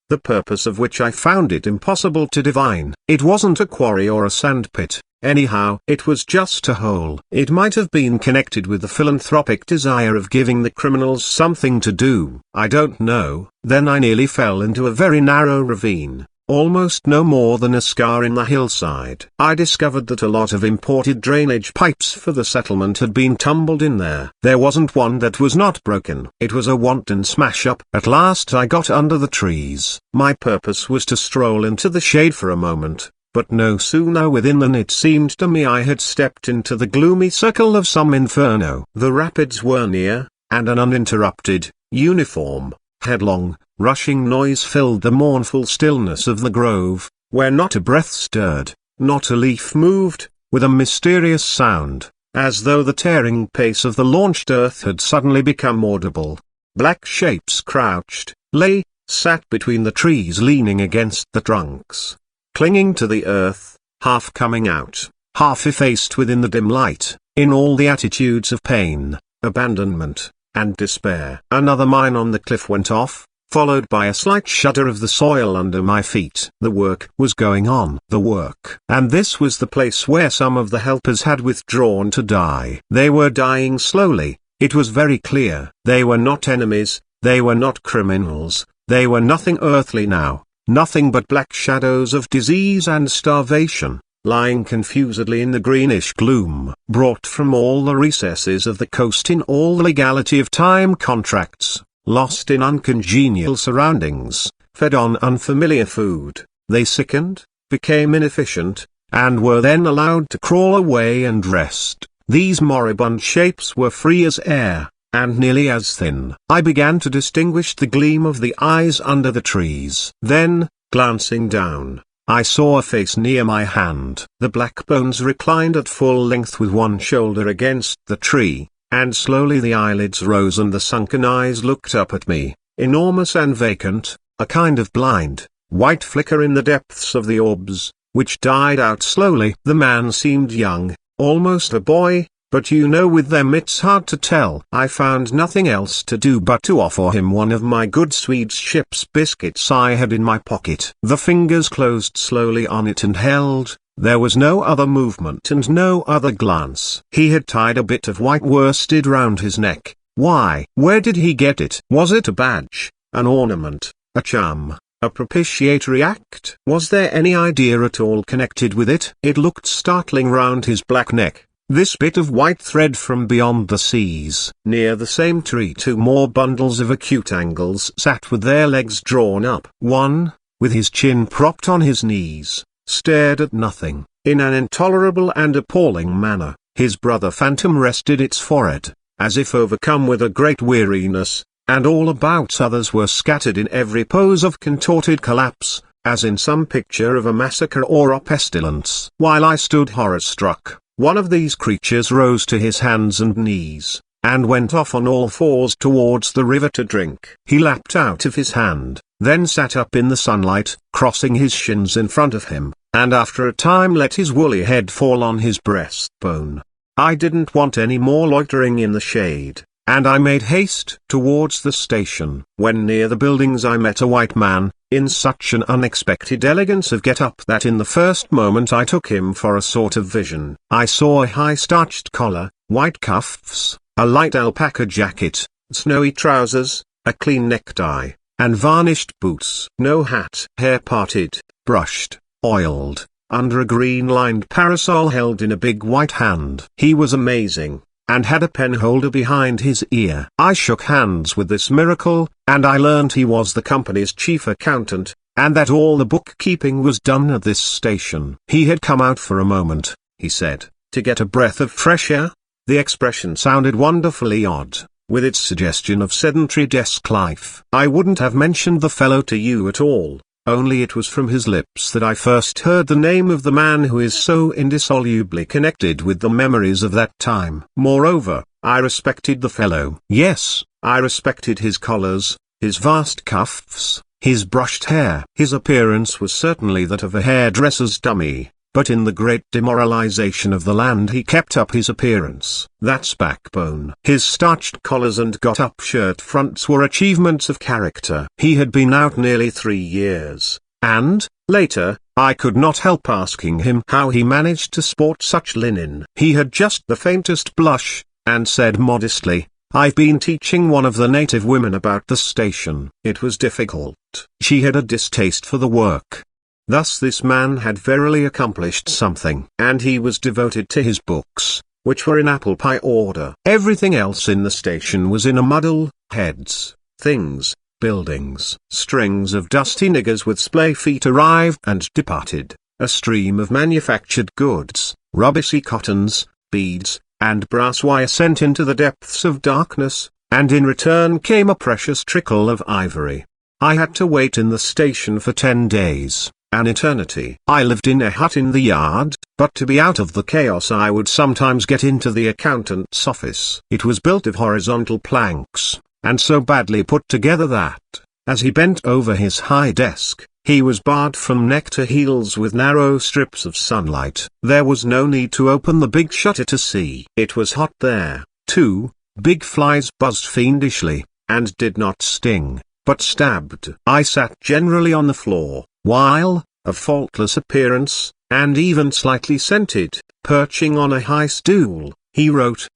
the purpose of which I found it impossible to divine. It wasn't a quarry or a sandpit, anyhow. It was just a hole. It might have been connected with the philanthropic desire of giving the criminals something to do. I don't know. Then I nearly fell into a very narrow ravine, almost no more than a scar in the hillside. I discovered that a lot of imported drainage pipes for the settlement had been tumbled in there. There wasn't one that was not broken. It was a wanton smash-up. At last I got under the trees. My purpose was to stroll into the shade for a moment, but no sooner within than it seemed to me I had stepped into the gloomy circle of some inferno. The rapids were near, and an uninterrupted, uniform, headlong, rushing noise filled the mournful stillness of the grove, where not a breath stirred, not a leaf moved, with a mysterious sound, as though the tearing pace of the launched earth had suddenly become audible. Black shapes crouched, lay, sat between the trees leaning against the trunks, clinging to the earth, half coming out, half effaced within the dim light, in all the attitudes of pain, abandonment, and despair. Another mine on the cliff went off, followed by a slight shudder of the soil under my feet. The work was going on. The work. And this was the place where some of the helpers had withdrawn to die. They were dying slowly, it was very clear. They were not enemies, they were not criminals, they were nothing earthly now, nothing but black shadows of disease and starvation, lying confusedly in the greenish gloom, brought from all the recesses of the coast in all the legality of time contracts, lost in uncongenial surroundings, fed on unfamiliar food. They sickened, became inefficient, and were then allowed to crawl away and rest. These moribund shapes were free as air, and nearly as thin. I began to distinguish the gleam of the eyes under the trees. Then, glancing down, I saw a face near my hand. The black bones reclined at full length with one shoulder against the tree, and slowly the eyelids rose and the sunken eyes looked up at me, enormous and vacant, a kind of blind, white flicker in the depths of the orbs, which died out slowly. The man seemed young, almost a boy, but with them it's hard to tell. I found nothing else to do but to offer him one of my good Swede's ship's biscuits I had in my pocket. The fingers closed slowly on it and held. There was no other movement and no other glance. He had tied a bit of white worsted round his neck. Why? Where did he get it? Was it a badge, an ornament, a charm, a propitiatory act? Was there any idea at all connected with it? It looked startling round his black neck, this bit of white thread from beyond the seas. Near the same tree two more bundles of acute angles sat with their legs drawn up. One, with his chin propped on his knees, stared at nothing, in an intolerable and appalling manner. His brother phantom rested its forehead, as if overcome with a great weariness, and all about others were scattered in every pose of contorted collapse, as in some picture of a massacre or a pestilence. While I stood horror-struck, one of these creatures rose to his hands and knees, and went off on all fours towards the river to drink. He lapped out of his hand, then sat up in the sunlight, crossing his shins in front of him, and after a time let his woolly head fall on his breastbone. I didn't want any more loitering in the shade, and I made haste towards the station. When near the buildings I met a white man, in such an unexpected elegance of get-up that in the first moment I took him for a sort of vision. I saw a high starched collar, white cuffs, a light alpaca jacket, snowy trousers, a clean necktie, and varnished boots. No hat. Hair parted, brushed, oiled, under a green-lined parasol held in a big white hand. He was amazing, and had a penholder behind his ear. I shook hands with this miracle, and I learned he was the company's chief accountant, and that all the bookkeeping was done at this station. He had come out for a moment, he said, to get a breath of fresh air. The expression sounded wonderfully odd, with its suggestion of sedentary desk life. I wouldn't have mentioned the fellow to you at all, only it was from his lips that I first heard the name of the man who is so indissolubly connected with the memories of that time. Moreover, I respected the fellow. Yes, I respected his collars, his vast cuffs, his brushed hair. His appearance was certainly that of a hairdresser's dummy, but in the great demoralization of the land he kept up his appearance. That's backbone. His starched collars and got-up shirt fronts were achievements of character. He had been out nearly 3 years, and, later, I could not help asking him how he managed to sport such linen. He had just the faintest blush, and said modestly, "I've been teaching one of the native women about the station." It was difficult. She had a distaste for the work. Thus this man had verily accomplished something. And he was devoted to his books, which were in apple pie order. Everything else in the station was in a muddle: heads, things, buildings. Strings of dusty niggers with splay feet arrived and departed, a stream of manufactured goods, rubbishy cottons, beads, and brass wire sent into the depths of darkness, and in return came a precious trickle of ivory. I had to wait in the station for 10 days. An eternity. I lived in a hut in the yard, but to be out of the chaos I would sometimes get into the accountant's office. It was built of horizontal planks, and so badly put together that, as he bent over his high desk, he was barred from neck to heels with narrow strips of sunlight. There was no need to open the big shutter to see. It was hot there, too. Big flies buzzed fiendishly, and did not sting, but stabbed. I sat generally on the floor, while, of faultless appearance, and even slightly scented, perching on a high stool, he wrote.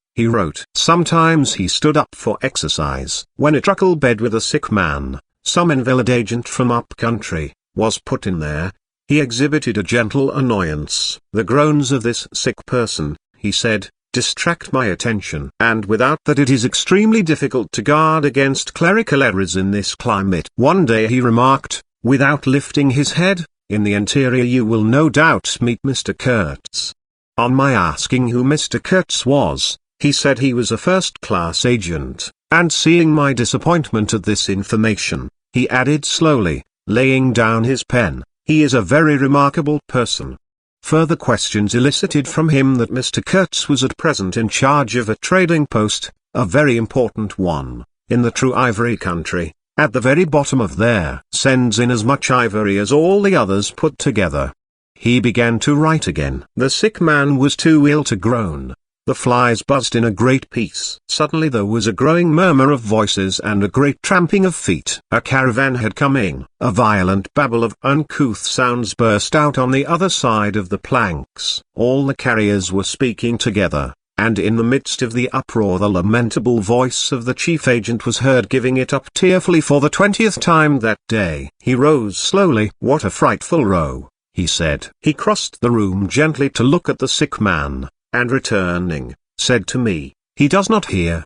Sometimes he stood up for exercise. When a truckle bed with a sick man, some invalid agent from up country, was put in there, he exhibited a gentle annoyance. "The groans of this sick person," he said, "distract my attention. And without that it is extremely difficult to guard against clerical errors in this climate." One day he remarked, without lifting his head, "In the interior you will no doubt meet Mr. Kurtz." On my asking who Mr. Kurtz was, he said he was a first-class agent, and seeing my disappointment at this information, he added slowly, laying down his pen, "He is a very remarkable person." Further questions elicited from him that Mr. Kurtz was at present in charge of a trading post, a very important one, in the true ivory country. At the very bottom of there sends in as much ivory as all the others put together. He began to write again. The sick man was too ill to groan. The flies buzzed in a great peace. Suddenly there was a growing murmur of voices and a great tramping of feet. A caravan had come in. A violent babble of uncouth sounds burst out on the other side of the planks. All the carriers were speaking together, and in the midst of the uproar the lamentable voice of the chief agent was heard giving it up tearfully for the 20th time that day. He rose slowly. "What a frightful row," he said. He crossed the room gently to look at the sick man, and returning, said to me, "He does not hear."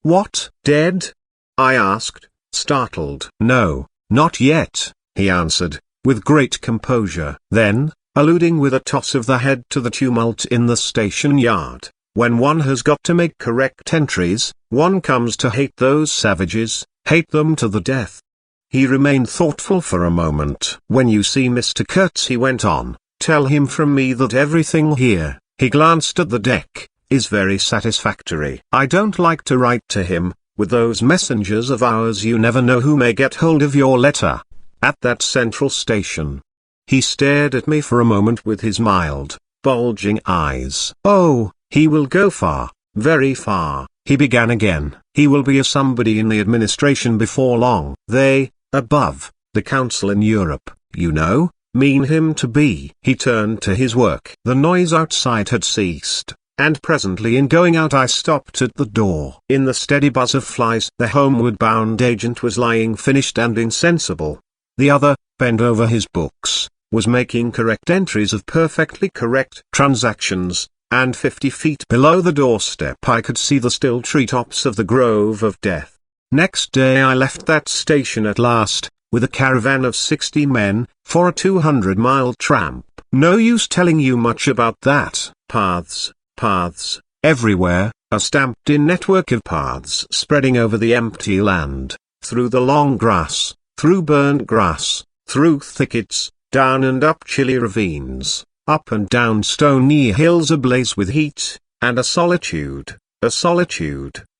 "What, dead?" I asked, startled. "No, not yet," he answered, with great composure. Then, alluding with a toss of the head to the tumult in the station yard, "When one has got to make correct entries, one comes to hate those savages, hate them to the death." He remained thoughtful for a moment. "When you see Mr. Kurtz," he went on, "tell him from me that everything here," he glanced at the deck, "is very satisfactory. I don't like to write to him. With those messengers of ours you never know who may get hold of your letter. At that central station." He stared at me for a moment with his mild, bulging eyes. "Oh, he will go far, very far," he began again. "He will be a somebody in the administration before long. They, above, the council in Europe, you know, mean him to be." He turned to his work. The noise outside had ceased, and presently in going out I stopped at the door. In the steady buzz of flies the homeward-bound agent was lying finished and insensible. The other, bent over his books, was making correct entries of perfectly correct transactions, and 50 feet below the doorstep I could see the still treetops of the Grove of Death. Next day I left that station at last, with a caravan of 60 men, for a 200-mile tramp. No use telling you much about that. Paths, everywhere, a stamped-in network of paths spreading over the empty land, through the long grass, through burnt grass, through thickets, down and up chilly ravines, up and down stony hills ablaze with heat, and a solitude,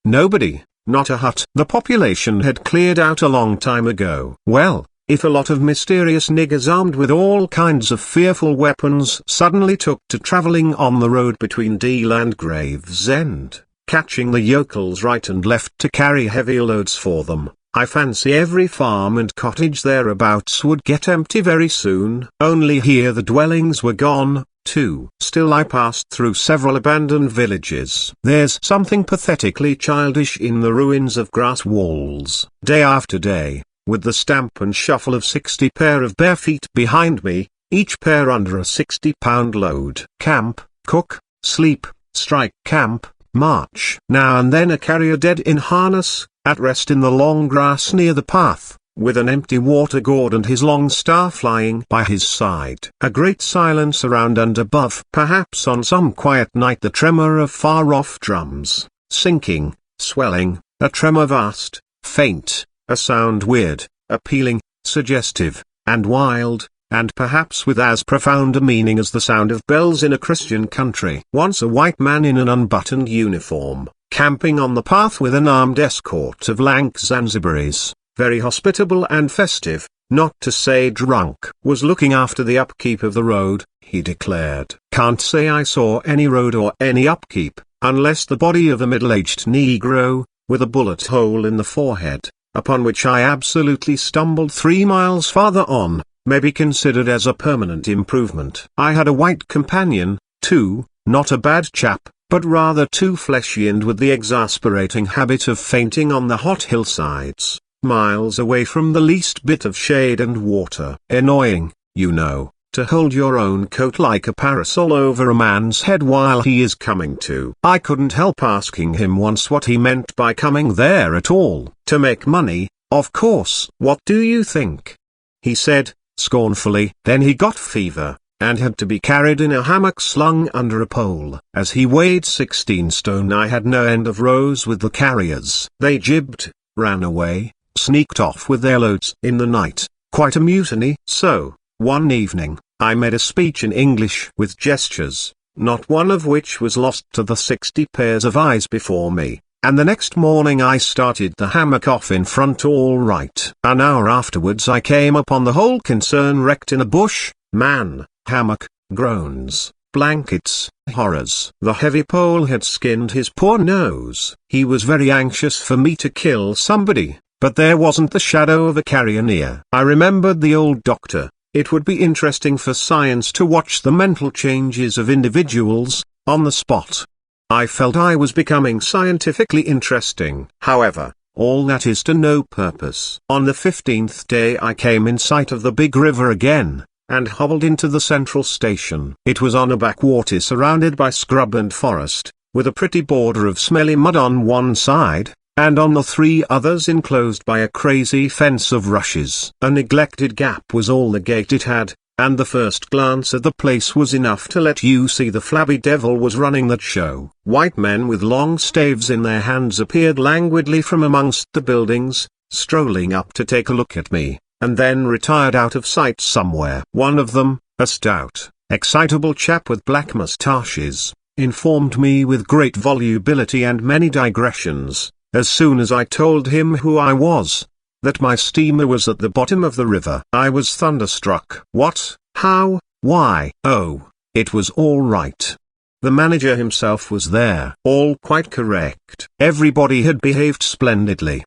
nobody, not a hut. The population had cleared out a long time ago. Well, if a lot of mysterious niggers armed with all kinds of fearful weapons suddenly took to travelling on the road between Deal and Gravesend, catching the yokels right and left to carry heavy loads for them, I fancy every farm and cottage thereabouts would get empty very soon. Only here the dwellings were gone, too. Still I passed through several abandoned villages. There's something pathetically childish in the ruins of grass walls. Day after day, with the stamp and shuffle of 60 pair of bare feet behind me, each pair under a 60-pound load. Camp, cook, sleep, strike camp, march. Now and then a carrier dead in harness, at rest in the long grass near the path, with an empty water gourd and his long staff lying by his side. A great silence around and above. Perhaps on some quiet night the tremor of far-off drums, sinking, swelling, a tremor vast, faint, a sound weird, appealing, suggestive, and wild, and perhaps with as profound a meaning as the sound of bells in a Christian country. Once a white man in an unbuttoned uniform, camping on the path with an armed escort of lank Zanzibaris, very hospitable and festive, not to say drunk, was looking after the upkeep of the road, he declared. Can't say I saw any road or any upkeep, unless the body of a middle-aged Negro, with a bullet hole in the forehead, upon which I absolutely stumbled 3 miles farther on, may be considered as a permanent improvement. I had a white companion, too, not a bad chap, but rather too fleshy and with the exasperating habit of fainting on the hot hillsides, miles away from the least bit of shade and water. Annoying, you know, to hold your own coat like a parasol over a man's head while he is coming to. I couldn't help asking him once what he meant by coming there at all. To make money, of course. What do you think? He said, scornfully. Then he got fever, and had to be carried in a hammock slung under a pole. As he weighed 16 stone I had no end of rows with the carriers. They jibbed, ran away, sneaked off with their loads in the night, quite a mutiny. So, one evening, I made a speech in English with gestures, not one of which was lost to the 60 pairs of eyes before me, and the next morning I started the hammock off in front all right. An hour afterwards I came upon the whole concern wrecked in a bush, man, hammock, groans, blankets, horrors. The heavy pole had skinned his poor nose. He was very anxious for me to kill somebody, but there wasn't the shadow of a carrier near. I remembered the old doctor. It would be interesting for science to watch the mental changes of individuals, on the spot. I felt I was becoming scientifically interesting. However, all that is to no purpose. On the 15th day I came in sight of the big river again, and hobbled into the central station. It was on a backwater surrounded by scrub and forest, with a pretty border of smelly mud on one side, and on the 3 others enclosed by a crazy fence of rushes. A neglected gap was all the gate it had, and the first glance at the place was enough to let you see the flabby devil was running that show. White men with long staves in their hands appeared languidly from amongst the buildings, strolling up to take a look at me, and then retired out of sight somewhere. One of them, a stout, excitable chap with black moustaches, informed me with great volubility and many digressions, as soon as I told him who I was, that my steamer was at the bottom of the river. I was thunderstruck. What? How? Why? Oh, it was all right. The manager himself was there. All quite correct. Everybody had behaved splendidly.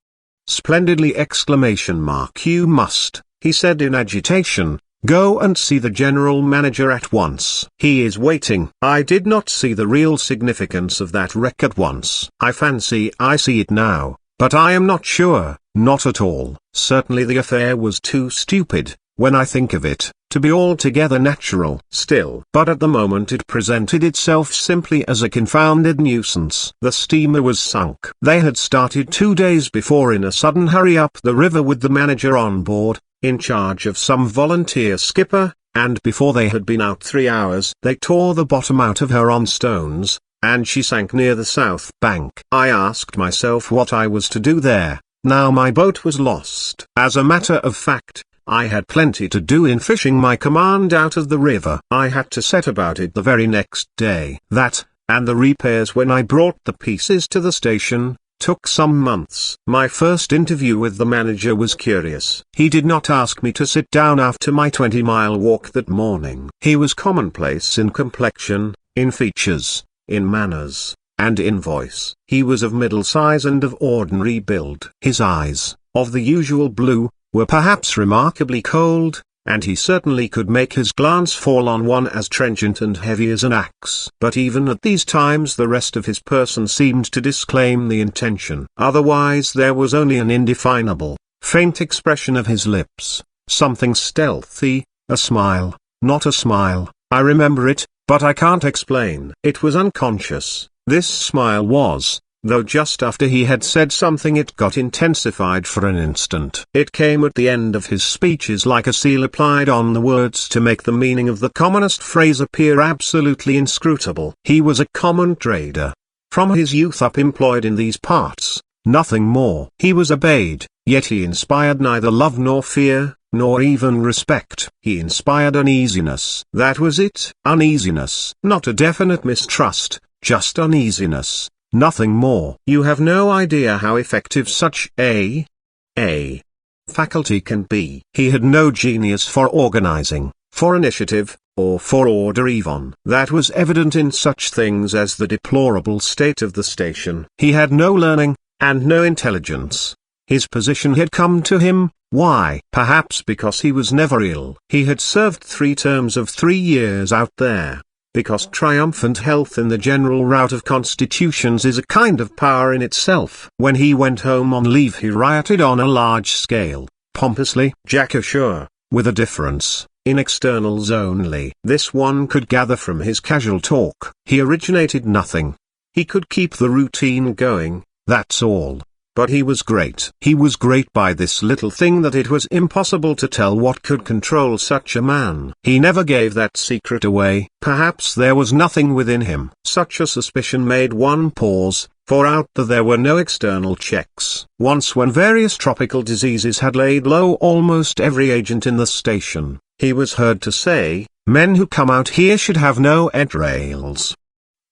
Splendidly! You must, he said in agitation, go and see the general manager at once. He is waiting. I did not see the real significance of that wreck at once. I fancy I see it now, but I am not sure, not at all. Certainly the affair was too stupid, when I think of it, to be altogether natural. Still, but at the moment it presented itself simply as a confounded nuisance. The steamer was sunk. They had started 2 days before in a sudden hurry up the river with the manager on board, in charge of some volunteer skipper, and before they had been out 3 hours they tore the bottom out of her on stones, and she sank near the south bank. I asked myself what I was to do there, now my boat was lost. As a matter of fact, I had plenty to do in fishing my command out of the river. I had to set about it the very next day. That, and the repairs when I brought the pieces to the station, took some months. My first interview with the manager was curious. He did not ask me to sit down after my 20-mile walk that morning. He was commonplace in complexion, in features, in manners, and in voice. He was of middle size and of ordinary build. His eyes, of the usual blue, were perhaps remarkably cold, and he certainly could make his glance fall on one as trenchant and heavy as an axe. But even at these times the rest of his person seemed to disclaim the intention. Otherwise there was only an indefinable, faint expression of his lips, something stealthy, a smile, not a smile. I remember it, but I can't explain. It was unconscious, this smile was. Though just after he had said something it got intensified for an instant. It came at the end of his speeches like a seal applied on the words to make the meaning of the commonest phrase appear absolutely inscrutable. He was a common trader, from his youth up employed in these parts, nothing more. He was obeyed, yet he inspired neither love nor fear, nor even respect. He inspired uneasiness. That was it. Uneasiness. Not a definite mistrust, just uneasiness. Nothing more. You have no idea how effective such a faculty can be. He had no genius for organizing, for initiative, or for order even. That was evident in such things as the deplorable state of the station. He had no learning, and no intelligence. His position had come to him. Why? Perhaps because he was never ill. He had served 3 terms of 3 years out there. Because triumphant health in the general rout of constitutions is a kind of power in itself. When he went home on leave he rioted on a large scale, pompously, Jacques, with a difference, in externals only. This one could gather from his casual talk. He originated nothing. He could keep the routine going, that's all. But he was great. He was great by this little thing that it was impossible to tell what could control such a man. He never gave that secret away. Perhaps there was nothing within him. Such a suspicion made one pause, for out there were no external checks. Once when various tropical diseases had laid low almost every agent in the station, he was heard to say, "Men who come out here should have no entrails."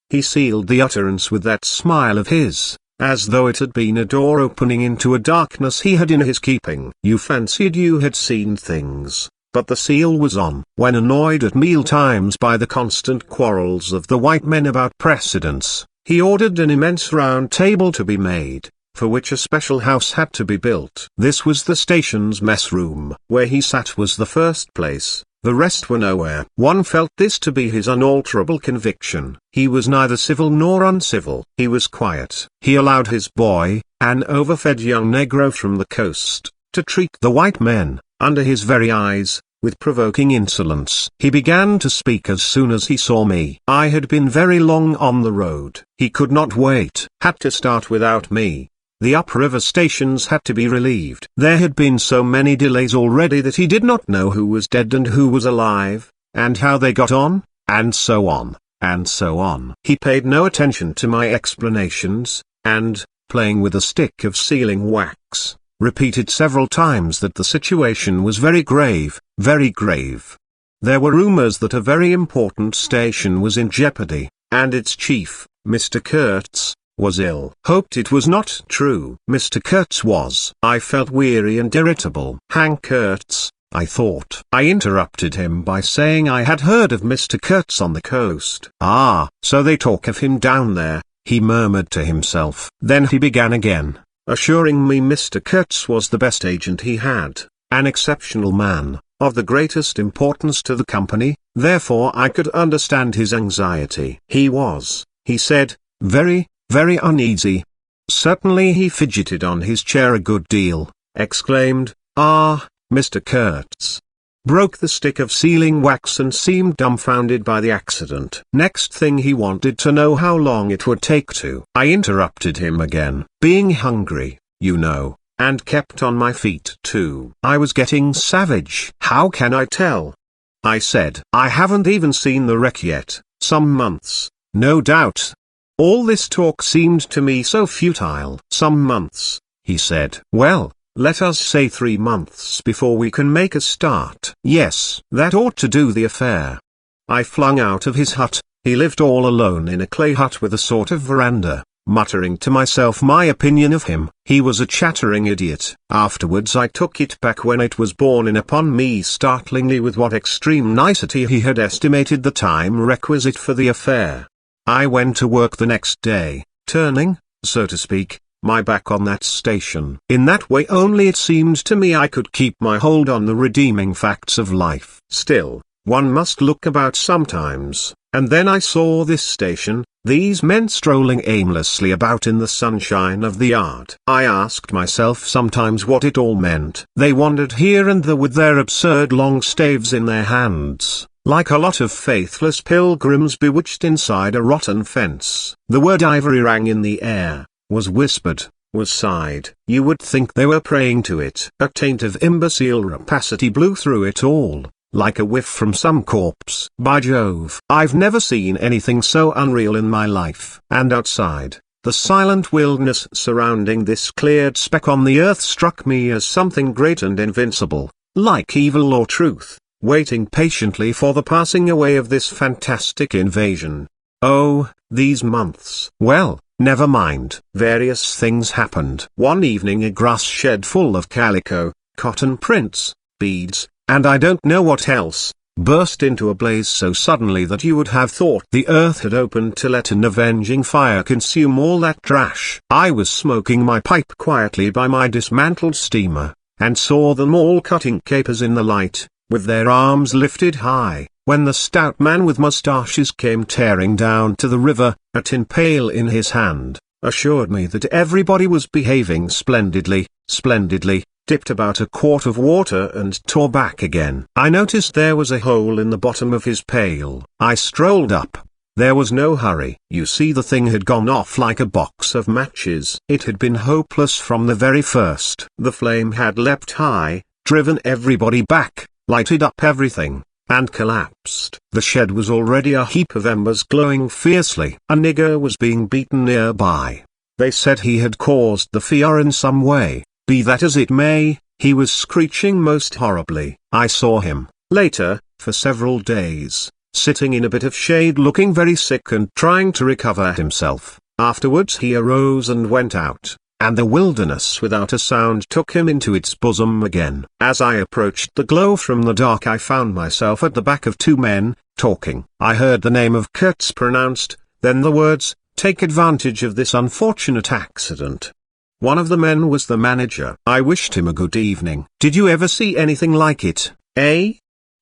He sealed the utterance with that smile of his, as though it had been a door opening into a darkness he had in his keeping. You fancied you had seen things, but the seal was on. When annoyed at meal times by the constant quarrels of the white men about precedence, he ordered an immense round table to be made, for which a special house had to be built. This was the station's mess room. Where he sat was the first place. The rest were nowhere. One felt this to be his unalterable conviction. He was neither civil nor uncivil. He was quiet. He allowed his boy, an overfed young negro from the coast, to treat the white men, under his very eyes, with provoking insolence. He began to speak as soon as he saw me. I had been very long on the road. He could not wait. Had to start without me. The upriver stations had to be relieved. There had been so many delays already that he did not know who was dead and who was alive, and how they got on, and so on, and so on. He paid no attention to my explanations, and, playing with a stick of sealing wax, repeated several times that the situation was very grave, very grave. There were rumors that a very important station was in jeopardy, and its chief, Mr. Kurtz, was ill. Hoped it was not true. Mr. Kurtz was. I felt weary and irritable. Hank Kurtz, I thought. I interrupted him by saying I had heard of Mr. Kurtz on the coast. Ah, so they talk of him down there, he murmured to himself. Then he began again, assuring me Mr. Kurtz was the best agent he had, an exceptional man, of the greatest importance to the company. Therefore I could understand his anxiety. He was, he said, very uneasy. Certainly he fidgeted on his chair a good deal, exclaimed, "Ah, Mr. Kurtz," broke the stick of sealing wax and seemed dumbfounded by the accident. Next thing he wanted to know how long it would take to. I interrupted him again, being hungry, you know, and kept on my feet too. I was getting savage. How can I tell? I said. I haven't even seen the wreck yet. Some months, no doubt. All this talk seemed to me so futile. Some months, he said. Well, let us say 3 months before we can make a start. Yes, that ought to do the affair. I flung out of his hut. He lived all alone in a clay hut with a sort of veranda, muttering to myself my opinion of him. He was a chattering idiot. Afterwards I took it back when it was borne in upon me startlingly with what extreme nicety he had estimated the time requisite for the affair. I went to work the next day, turning, so to speak, my back on that station. In that way only it seemed to me I could keep my hold on the redeeming facts of life. Still, one must look about sometimes, and then I saw this station, these men strolling aimlessly about in the sunshine of the yard. I asked myself sometimes what it all meant. They wandered here and there with their absurd long staves in their hands, like a lot of faithless pilgrims bewitched inside a rotten fence. The word ivory rang in the air, was whispered, was sighed. You would think they were praying to it. A taint of imbecile rapacity blew through it all, like a whiff from some corpse. By Jove, I've never seen anything so unreal in my life. And outside, the silent wilderness surrounding this cleared speck on the earth struck me as something great and invincible, like evil or truth, waiting patiently for the passing away of this fantastic invasion. Oh, these months. Well, never mind. Various things happened. One evening a grass shed full of calico, cotton prints, beads, and I don't know what else, burst into a blaze so suddenly that you would have thought the earth had opened to let an avenging fire consume all that trash. I was smoking my pipe quietly by my dismantled steamer, and saw them all cutting capers in the light, with their arms lifted high, when the stout man with moustaches came tearing down to the river, a tin pail in his hand, assured me that everybody was behaving splendidly, dipped about a quart of water and tore back again. I noticed there was a hole in the bottom of his pail. I strolled up. There was no hurry. You see, the thing had gone off like a box of matches. It had been hopeless from the very first. The flame had leapt high, driven everybody back, lighted up everything, and collapsed. The shed was already a heap of embers glowing fiercely. A nigger was being beaten nearby. They said he had caused the fire in some way. Be that as it may, he was screeching most horribly. I saw him, later, for several days, sitting in a bit of shade looking very sick and trying to recover himself. Afterwards he arose and went out, and the wilderness without a sound took him into its bosom again. As I approached the glow from the dark I found myself at the back of 2 men, talking. I heard the name of Kurtz pronounced, then the words, "Take advantage of this unfortunate accident." One of the men was the manager. I wished him a good evening. "Did you ever see anything like it, eh?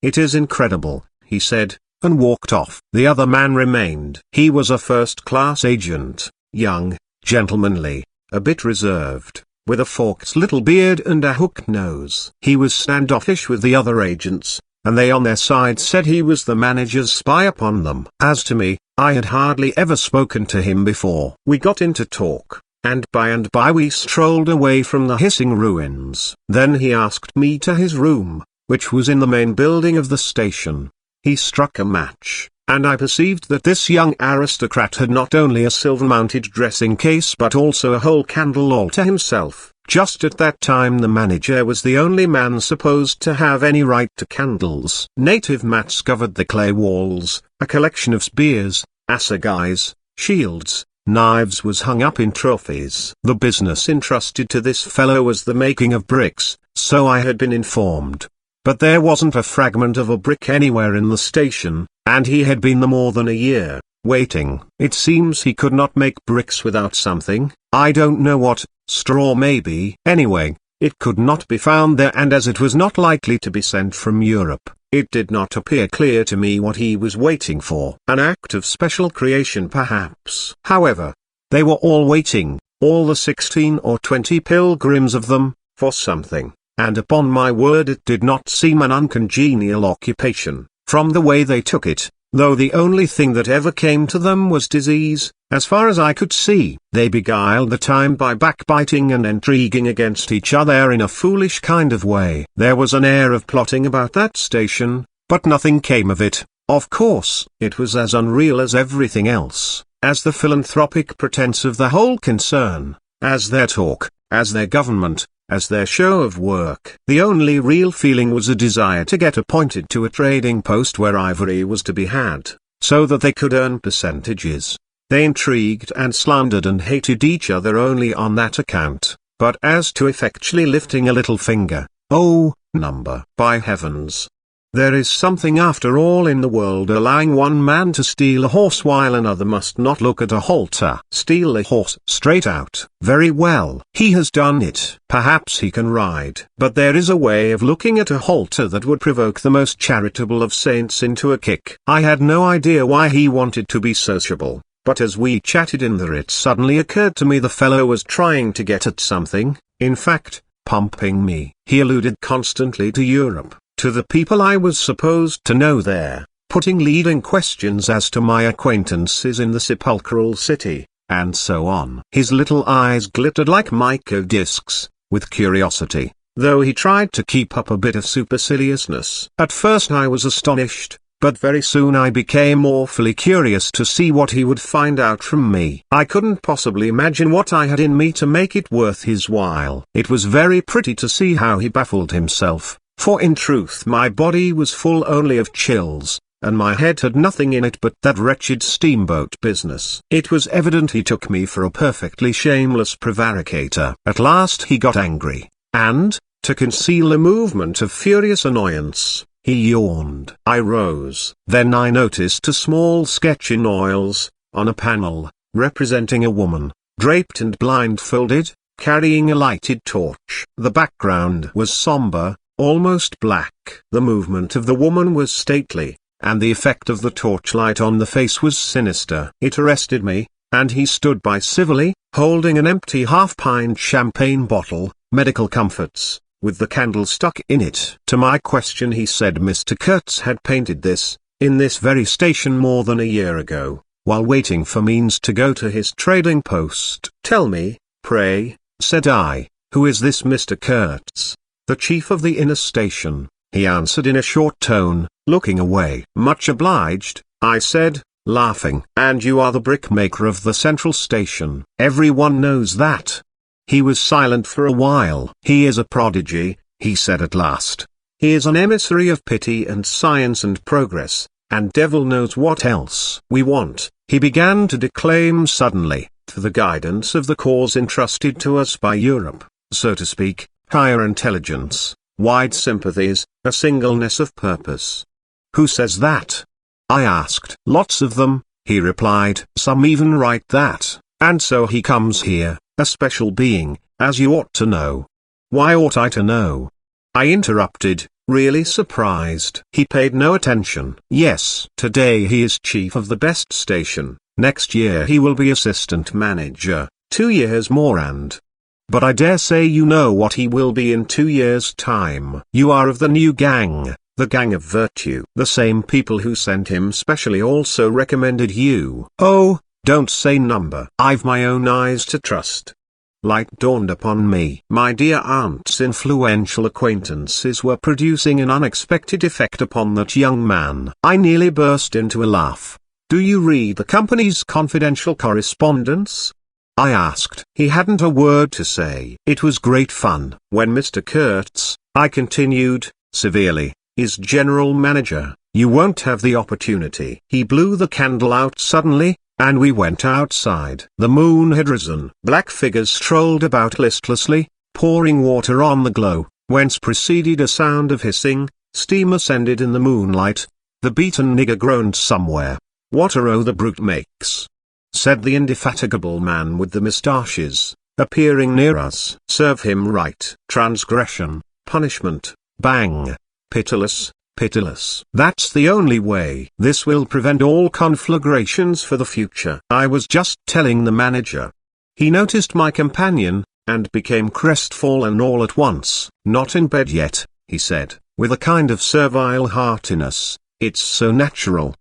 It is incredible," he said, and walked off. The other man remained. He was a first-class agent, young, gentlemanly, a bit reserved, with a forked little beard and a hooked nose. He was standoffish with the other agents, and they on their side said he was the manager's spy upon them. As to me, I had hardly ever spoken to him before. We got into talk, and by we strolled away from the hissing ruins. Then he asked me to his room, which was in the main building of the station. He struck a match, and I perceived that this young aristocrat had not only a silver-mounted dressing case but also a whole candle all to himself. Just at that time the manager was the only man supposed to have any right to candles. Native mats covered the clay walls, a collection of spears, assegais, shields, knives was hung up in trophies. The business entrusted to this fellow was the making of bricks, so I had been informed. But there wasn't a fragment of a brick anywhere in the station, and he had been there more than a year, waiting. It seems he could not make bricks without something, I don't know what, straw maybe. Anyway, it could not be found there, and as it was not likely to be sent from Europe, it did not appear clear to me what he was waiting for. An act of special creation perhaps. However, they were all waiting, all the 16 or 20 pilgrims of them, for something, and upon my word it did not seem an uncongenial occupation, from the way they took it, though the only thing that ever came to them was disease, as far as I could see. They beguiled the time by backbiting and intriguing against each other in a foolish kind of way. There was an air of plotting about that station, but nothing came of it. Of course, it was as unreal as everything else, as the philanthropic pretense of the whole concern, as their talk, as their government, as their show of work. The only real feeling was a desire to get appointed to a trading post where ivory was to be had, so that they could earn percentages. They intrigued and slandered and hated each other only on that account, but as to effectually lifting a little finger, oh, number. By heavens! There is something after all in the world allowing one man to steal a horse while another must not look at a halter. Steal a horse straight out. Very well. He has done it. Perhaps he can ride. But there is a way of looking at a halter that would provoke the most charitable of saints into a kick. I had no idea why he wanted to be sociable, but as we chatted in there it suddenly occurred to me the fellow was trying to get at something, in fact, pumping me. He alluded constantly to Europe, to the people I was supposed to know there, putting leading questions as to my acquaintances in the sepulchral city, and so on. His little eyes glittered like mica discs, with curiosity, though he tried to keep up a bit of superciliousness. At first I was astonished, but very soon I became awfully curious to see what he would find out from me. I couldn't possibly imagine what I had in me to make it worth his while. It was very pretty to see how he baffled himself, for in truth my body was full only of chills, and my head had nothing in it but that wretched steamboat business. It was evident he took me for a perfectly shameless prevaricator. At last he got angry, and, to conceal a movement of furious annoyance, he yawned. I rose. Then I noticed a small sketch in oils, on a panel, representing a woman, draped and blindfolded, carrying a lighted torch. The background was somber, almost black. The movement of the woman was stately, and the effect of the torchlight on the face was sinister. It arrested me, and he stood by civilly, holding an empty half-pint champagne bottle, medical comforts, with the candle stuck in it. To my question he said Mr. Kurtz had painted this, in this very station more than a year ago, while waiting for means to go to his trading post. Tell me, pray, said I, who is this Mr. Kurtz? The chief of the inner station, he answered in a short tone, looking away. Much obliged, I said, laughing. And you are the brickmaker of the central station. Everyone knows that. He was silent for a while. He is a prodigy, he said at last. He is an emissary of pity and science and progress, and devil knows what else. We want, he began to declaim suddenly, for the guidance of the cause entrusted to us by Europe, so to speak, higher intelligence, wide sympathies, a singleness of purpose. Who says that? I asked. Lots of them, he replied. Some even write that, and so he comes here, a special being, as you ought to know. Why ought I to know? I interrupted, really surprised. He paid no attention. Yes, today he is chief of the best station, next year he will be assistant manager, 2 years more and... But I dare say you know what he will be in 2 years' time. You are of the new gang, the gang of virtue. The same people who sent him specially also recommended you. Oh, don't say number. I've my own eyes to trust. Light dawned upon me. My dear aunt's influential acquaintances were producing an unexpected effect upon that young man. I nearly burst into a laugh. Do you read the company's confidential correspondence? I asked. He hadn't a word to say. It was great fun. When Mr. Kurtz, I continued, severely, is general manager, you won't have the opportunity. He blew the candle out suddenly, and we went outside. The moon had risen. Black figures strolled about listlessly, pouring water on the glow, whence proceeded a sound of hissing. Steam ascended in the moonlight. The beaten nigger groaned somewhere. What a row the brute makes, said the indefatigable man with the moustaches, appearing near us. Serve him right. Transgression, punishment, bang. Pitiless, pitiless. That's the only way. This will prevent all conflagrations for the future. I was just telling the manager. He noticed my companion, and became crestfallen all at once. Not in bed yet, he said, with a kind of servile heartiness. It's so natural.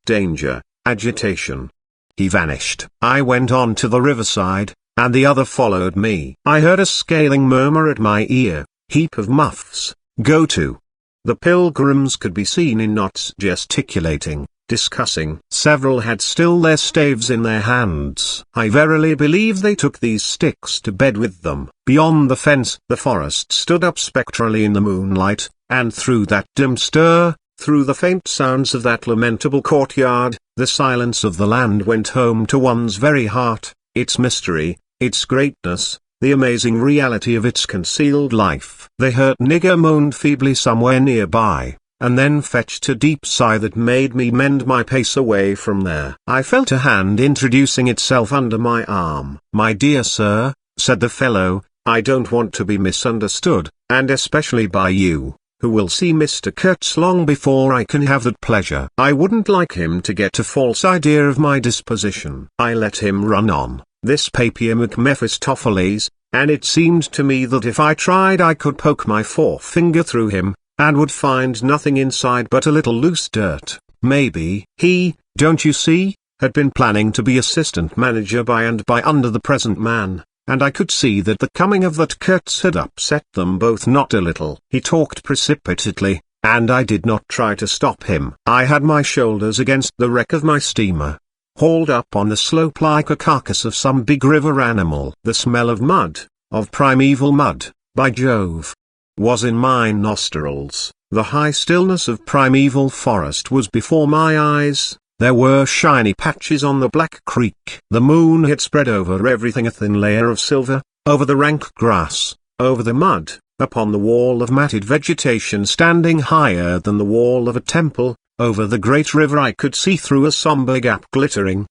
Danger, agitation. He vanished. I went on to the riverside, and the other followed me. I heard a scathing murmur at my ear. Heap of muffs, go to. The pilgrims could be seen in knots gesticulating, discussing. Several had still their staves in their hands. I verily believe they took these sticks to bed with them. Beyond the fence, the forest stood up spectrally in the moonlight, and through that dim stir, through the faint sounds of that lamentable courtyard, the silence of the land went home to one's very heart, its mystery, its greatness, the amazing reality of its concealed life. The hurt nigger moaned feebly somewhere nearby, and then fetched a deep sigh that made me mend my pace away from there. I felt a hand introducing itself under my arm. "My dear sir," said the fellow, "I don't want to be misunderstood, and especially by you, who will see Mr. Kurtz long before I can have that pleasure. I wouldn't like him to get a false idea of my disposition." I let him run on, this papier Mephistopheles, and it seemed to me that if I tried I could poke my forefinger through him, and would find nothing inside but a little loose dirt. Maybe he, don't you see, had been planning to be assistant manager by and by under the present man, and I could see that the coming of that Kurtz had upset them both not a little. He talked precipitately, and I did not try to stop him. I had my shoulders against the wreck of my steamer, hauled up on the slope like a carcass of some big river animal. The smell of mud, of primeval mud, by Jove, was in my nostrils. The high stillness of primeval forest was before my eyes. There were shiny patches on the black creek. The moon had spread over everything a thin layer of silver, over the rank grass, over the mud, upon the wall of matted vegetation standing higher than the wall of a temple, over the great river I could see through a somber gap glittering,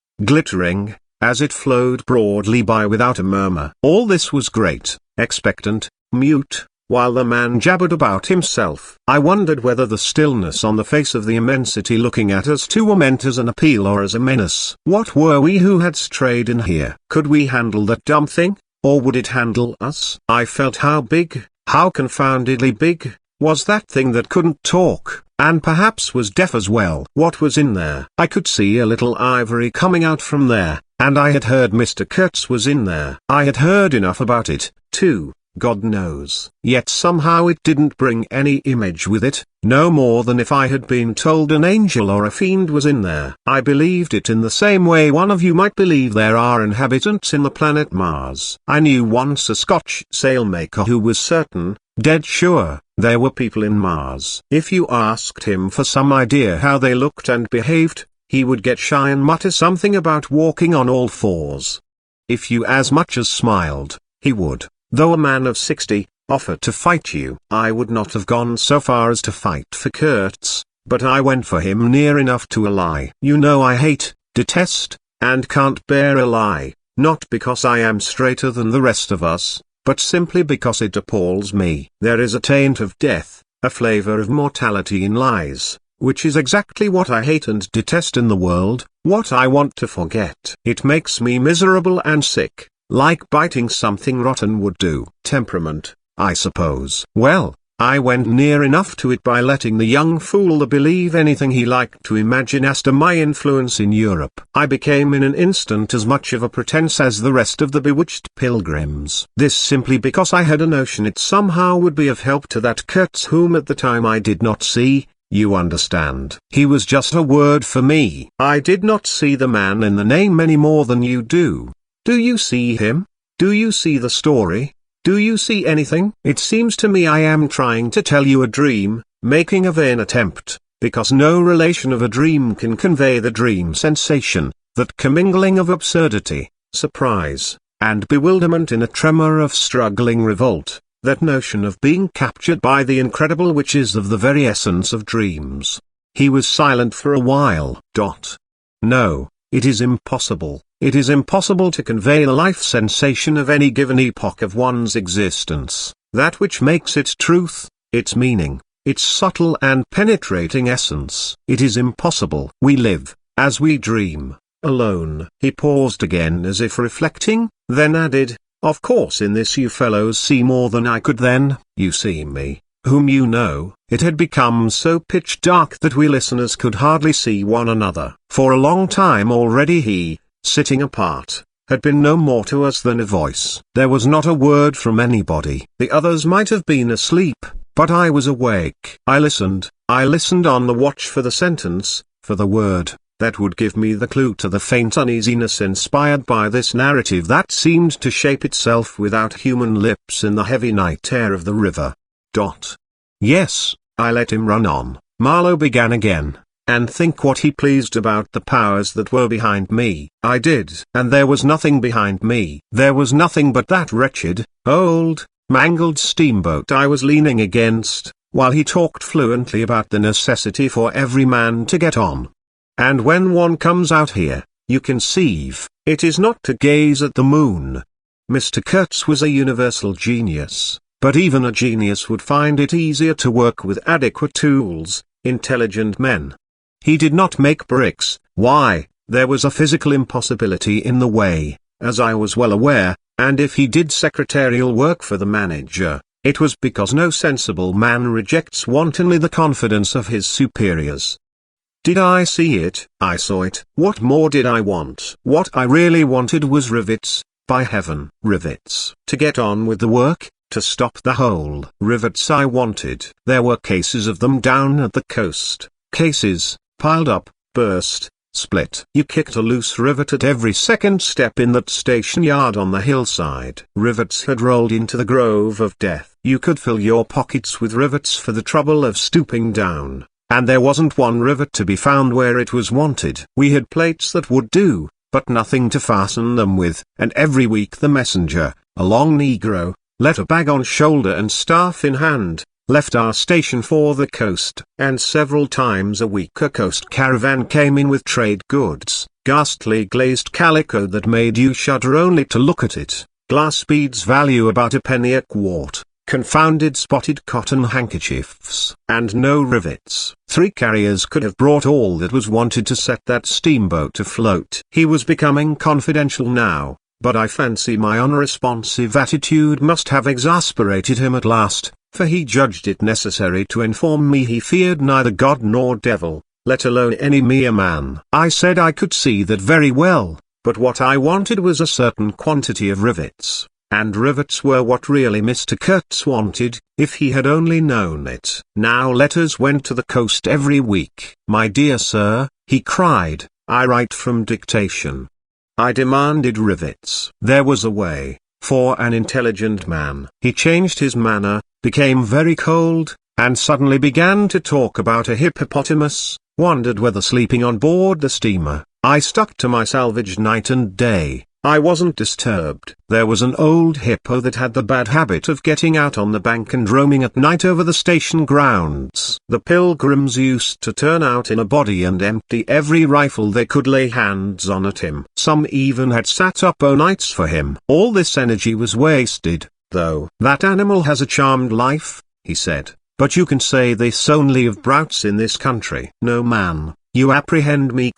as it flowed broadly by without a murmur. All this was great, expectant, mute, while the man jabbered about himself. I wondered whether the stillness on the face of the immensity looking at us two were meant as an appeal or as a menace. What were we who had strayed in here? Could we handle that dumb thing, or would it handle us? I felt how big, how confoundedly big, was that thing that couldn't talk, and perhaps was deaf as well. What was in there? I could see a little ivory coming out from there, and I had heard Mr. Kurtz was in there. I had heard enough about it, too, God knows. Yet somehow it didn't bring any image with it, no more than if I had been told an angel or a fiend was in there. I believed it in the same way one of you might believe there are inhabitants in the planet Mars. I knew once a Scotch sailmaker who was certain, dead sure, there were people in Mars. If you asked him for some idea how they looked and behaved, he would get shy and mutter something about walking on all fours. If you as much as smiled, he would, though a man of 60, offer to fight you. I would not have gone so far as to fight for Kurtz, but I went for him near enough to a lie. You know I hate, detest, and can't bear a lie, not because I am straighter than the rest of us, but simply because it appalls me. There is a taint of death, a flavor of mortality in lies, which is exactly what I hate and detest in the world, what I want to forget. It makes me miserable and sick, like biting something rotten would do. Temperament, I suppose. Well, I went near enough to it by letting the young fool believe anything he liked to imagine as to my influence in Europe. I became in an instant as much of a pretense as the rest of the bewitched pilgrims. This simply because I had a notion it somehow would be of help to that Kurtz whom at the time I did not see. You understand. He was just a word for me. I did not see the man in the name any more than you do. Do you see him? Do you see the story? Do you see anything? It seems to me I am trying to tell you a dream, making a vain attempt, because no relation of a dream can convey the dream sensation, that commingling of absurdity, surprise, and bewilderment in a tremor of struggling revolt, that notion of being captured by the incredible which is of the very essence of dreams. He was silent for a while. No, it is impossible. It is impossible to convey the life sensation of any given epoch of one's existence, that which makes its truth, its meaning, its subtle and penetrating essence. It is impossible. We live, as we dream, alone. He paused again as if reflecting, then added, of course in this you fellows see more than I could then. You see me, whom you know. It had become so pitch dark that we listeners could hardly see one another. For a long time already he, sitting apart, had been no more to us than a voice. There was not a word from anybody. The others might have been asleep, but I was awake. I listened on the watch for the sentence, for the word that would give me the clue to the faint uneasiness inspired by this narrative that seemed to shape itself without human lips in the heavy night air of the river. Yes, I let him run on. Marlow began again, and think what he pleased about the powers that were behind me. I did, and there was nothing behind me. There was nothing but that wretched, old, mangled steamboat I was leaning against, while he talked fluently about the necessity for every man to get on. And when one comes out here, you conceive, it is not to gaze at the moon. Mr. Kurtz was a universal genius, but even a genius would find it easier to work with adequate tools, intelligent men. He did not make bricks. Why? There was a physical impossibility in the way, as I was well aware, and if he did secretarial work for the manager, it was because no sensible man rejects wantonly the confidence of his superiors. Did I see it? I saw it. What more did I want? What I really wanted was rivets, by heaven. Rivets. To get on with the work, to stop the hole. Rivets I wanted. There were cases of them down at the coast. Cases, piled up, burst, split. You kicked a loose rivet at every second step in that station yard on the hillside. Rivets had rolled into the grove of death. You could fill your pockets with rivets for the trouble of stooping down. And there wasn't one rivet to be found where it was wanted. We had plates that would do, but nothing to fasten them with, and every week the messenger, a long negro, letter bag on shoulder and staff in hand, left our station for the coast. And several times a week a coast caravan came in with trade goods, ghastly glazed calico that made you shudder only to look at it, glass beads value about a penny a quart, confounded spotted cotton handkerchiefs, and no rivets. 3 carriers could have brought all that was wanted to set that steamboat afloat. He was becoming confidential now, but I fancy my unresponsive attitude must have exasperated him at last, for he judged it necessary to inform me he feared neither God nor devil, let alone any mere man. I said I could see that very well, but what I wanted was a certain quantity of rivets. And rivets were what really Mr. Kurtz wanted, if he had only known it. Now letters went to the coast every week. My dear sir, he cried, I write from dictation. I demanded rivets. There was a way, for an intelligent man. He changed his manner, became very cold, and suddenly began to talk about a hippopotamus, wondered whether sleeping on board the steamer. I stuck to my salvage night and day. I wasn't disturbed. There was an old hippo that had the bad habit of getting out on the bank and roaming at night over the station grounds. The pilgrims used to turn out in a body and empty every rifle they could lay hands on at him. Some even had sat up o' nights for him. All this energy was wasted, though. That animal has a charmed life, he said, but you can say this only of brutes in this country. No man, you apprehend me?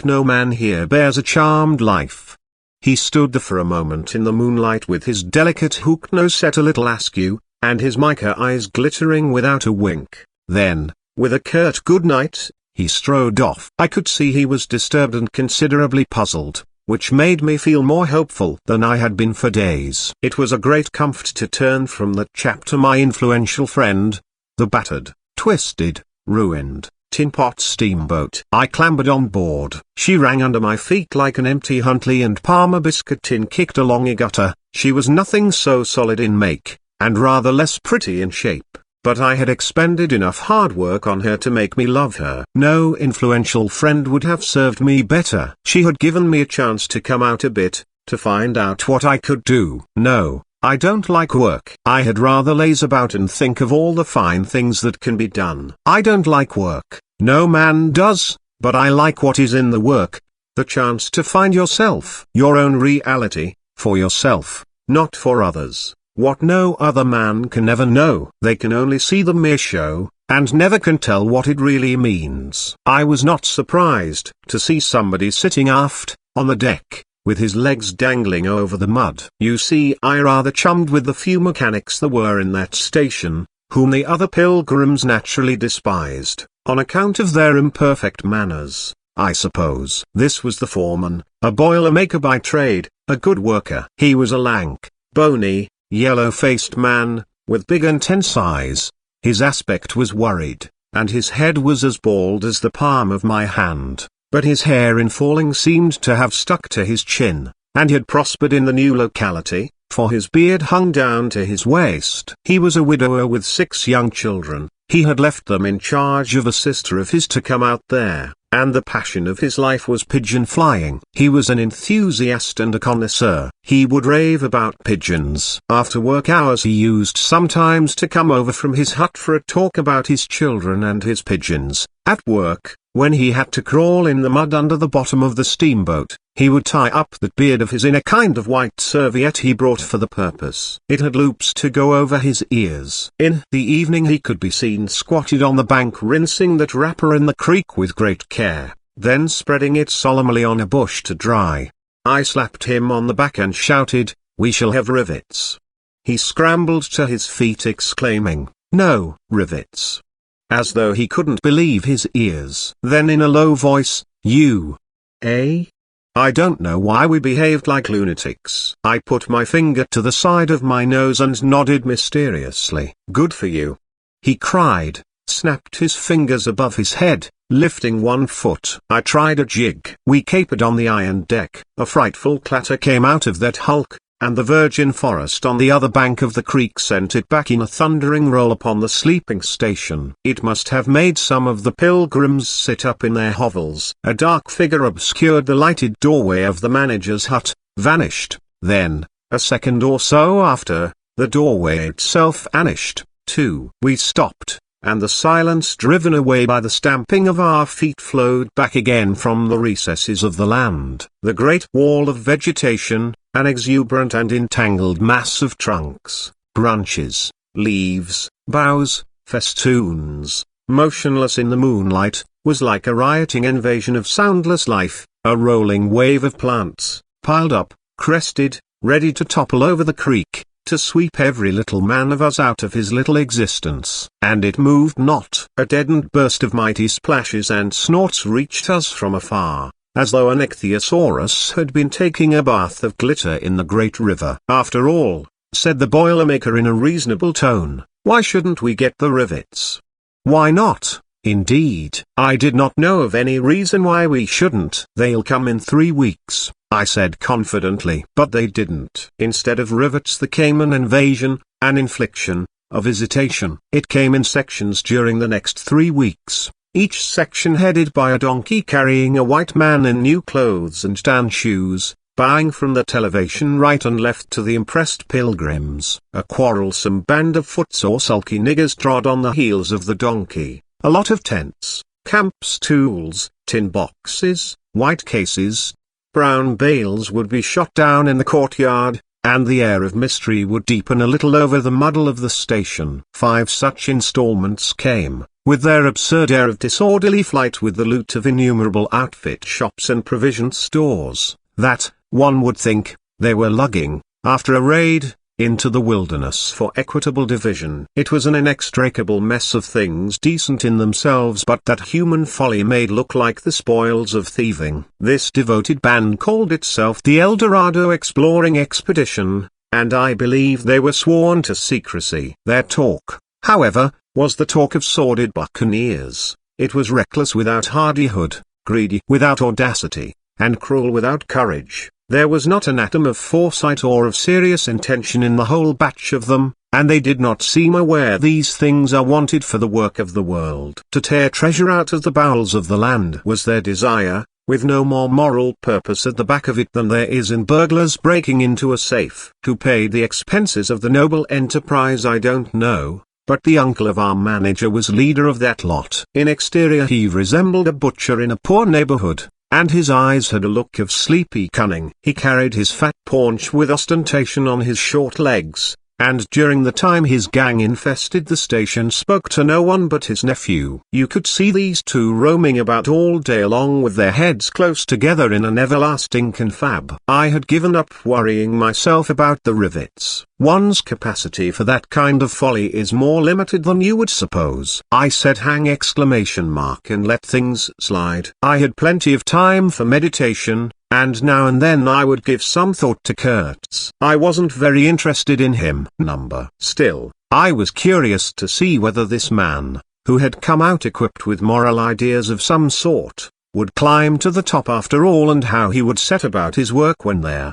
No man here bears a charmed life. He stood there for a moment in the moonlight with his delicate hook nose set a little askew, and his mica eyes glittering without a wink. Then, with a curt good night, he strode off. I could see he was disturbed and considerably puzzled, which made me feel more hopeful than I had been for days. It was a great comfort to turn from that chap to my influential friend, the battered, twisted, ruined, tin pot steamboat. I clambered on board. She rang under my feet like an empty Huntley and Palmer biscuit tin kicked along a gutter. She was nothing so solid in make, and rather less pretty in shape, but I had expended enough hard work on her to make me love her. No influential friend would have served me better. She had given me a chance to come out a bit, to find out what I could do. No, I don't like work. I had rather laze about and think of all the fine things that can be done. I don't like work. No man does, but I like what is in the work, the chance to find yourself, your own reality, for yourself, not for others, what no other man can ever know. They can only see the mere show, and never can tell what it really means. I was not surprised to see somebody sitting aft, on the deck, with his legs dangling over the mud. You see, I rather chummed with the few mechanics there were in that station, whom the other pilgrims naturally despised, on account of their imperfect manners, I suppose. This was the foreman, a boiler-maker by trade, a good worker. He was a lank, bony, yellow-faced man, with big intense eyes. His aspect was worried, and his head was as bald as the palm of my hand, but his hair in falling seemed to have stuck to his chin, and he had prospered in the new locality, for his beard hung down to his waist. He was a widower with 6 young children. He had left them in charge of a sister of his to come out there, and the passion of his life was pigeon flying. He was an enthusiast and a connoisseur. He would rave about pigeons. After work hours he used sometimes to come over from his hut for a talk about his children and his pigeons. At work, when he had to crawl in the mud under the bottom of the steamboat, he would tie up that beard of his in a kind of white serviette he brought for the purpose. It had loops to go over his ears. In the evening he could be seen squatted on the bank rinsing that wrapper in the creek with great care, then spreading it solemnly on a bush to dry. I slapped him on the back and shouted, "We shall have rivets." He scrambled to his feet exclaiming, "No, rivets," as though he couldn't believe his ears. Then in a low voice, "You, eh?" I don't know why we behaved like lunatics. I put my finger to the side of my nose and nodded mysteriously. "Good for you," he cried, snapped his fingers above his head, lifting one foot. I tried a jig. We capered on the iron deck. A frightful clatter came out of that hulk, and the virgin forest on the other bank of the creek sent it back in a thundering roll upon the sleeping station. It must have made some of the pilgrims sit up in their hovels. A dark figure obscured the lighted doorway of the manager's hut, vanished, then, a second or so after, the doorway itself vanished, too. We stopped, and the silence driven away by the stamping of our feet flowed back again from the recesses of the land. The great wall of vegetation, an exuberant and entangled mass of trunks, branches, leaves, boughs, festoons, motionless in the moonlight, was like a rioting invasion of soundless life, a rolling wave of plants, piled up, crested, ready to topple over the creek, to sweep every little man of us out of his little existence. And it moved not. A deadened burst of mighty splashes and snorts reached us from afar, as though an ichthyosaurus had been taking a bath of glitter in the great river. "After all," said the boilermaker in a reasonable tone, "why shouldn't we get the rivets?" "Why not, indeed?" I did not know of any reason why we shouldn't. "They'll come in 3 weeks," I said confidently. But they didn't. Instead of rivets there came an invasion, an infliction, a visitation. It came in sections during the next 3 weeks. Each section headed by a donkey carrying a white man in new clothes and tan shoes, bowing from that elevation right and left to the impressed pilgrims. A quarrelsome band of foots or sulky niggers trod on the heels of the donkey. A lot of tents, camp stools, tin boxes, white cases, brown bales would be shot down in the courtyard, and the air of mystery would deepen a little over the muddle of the station. 5 such installments came, with their absurd air of disorderly flight with the loot of innumerable outfit shops and provision stores, that, one would think, they were lugging, after a raid, into the wilderness for equitable division. It was an inextricable mess of things decent in themselves but that human folly made look like the spoils of thieving. This devoted band called itself the El Dorado Exploring Expedition, and I believe they were sworn to secrecy. Their talk, however, was the talk of sordid buccaneers. It was reckless without hardihood, greedy without audacity, and cruel without courage. There was not an atom of foresight or of serious intention in the whole batch of them, and they did not seem aware these things are wanted for the work of the world. To tear treasure out of the bowels of the land was their desire, with no more moral purpose at the back of it than there is in burglars breaking into a safe. Who paid the expenses of the noble enterprise I don't know, but the uncle of our manager was leader of that lot. In exterior he resembled a butcher in a poor neighborhood, and his eyes had a look of sleepy cunning. He carried his fat paunch with ostentation on his short legs, and during the time his gang infested the station spoke to no one but his nephew. You could see these two roaming about all day long with their heads close together in an everlasting confab. I had given up worrying myself about the rivets. One's capacity for that kind of folly is more limited than you would suppose. I said hang exclamation mark and let things slide. I had plenty of time for meditation, and now and then I would give some thought to Kurtz. I wasn't very interested in him. Still, I was curious to see whether this man, who had come out equipped with moral ideas of some sort, would climb to the top after all, and how he would set about his work when there.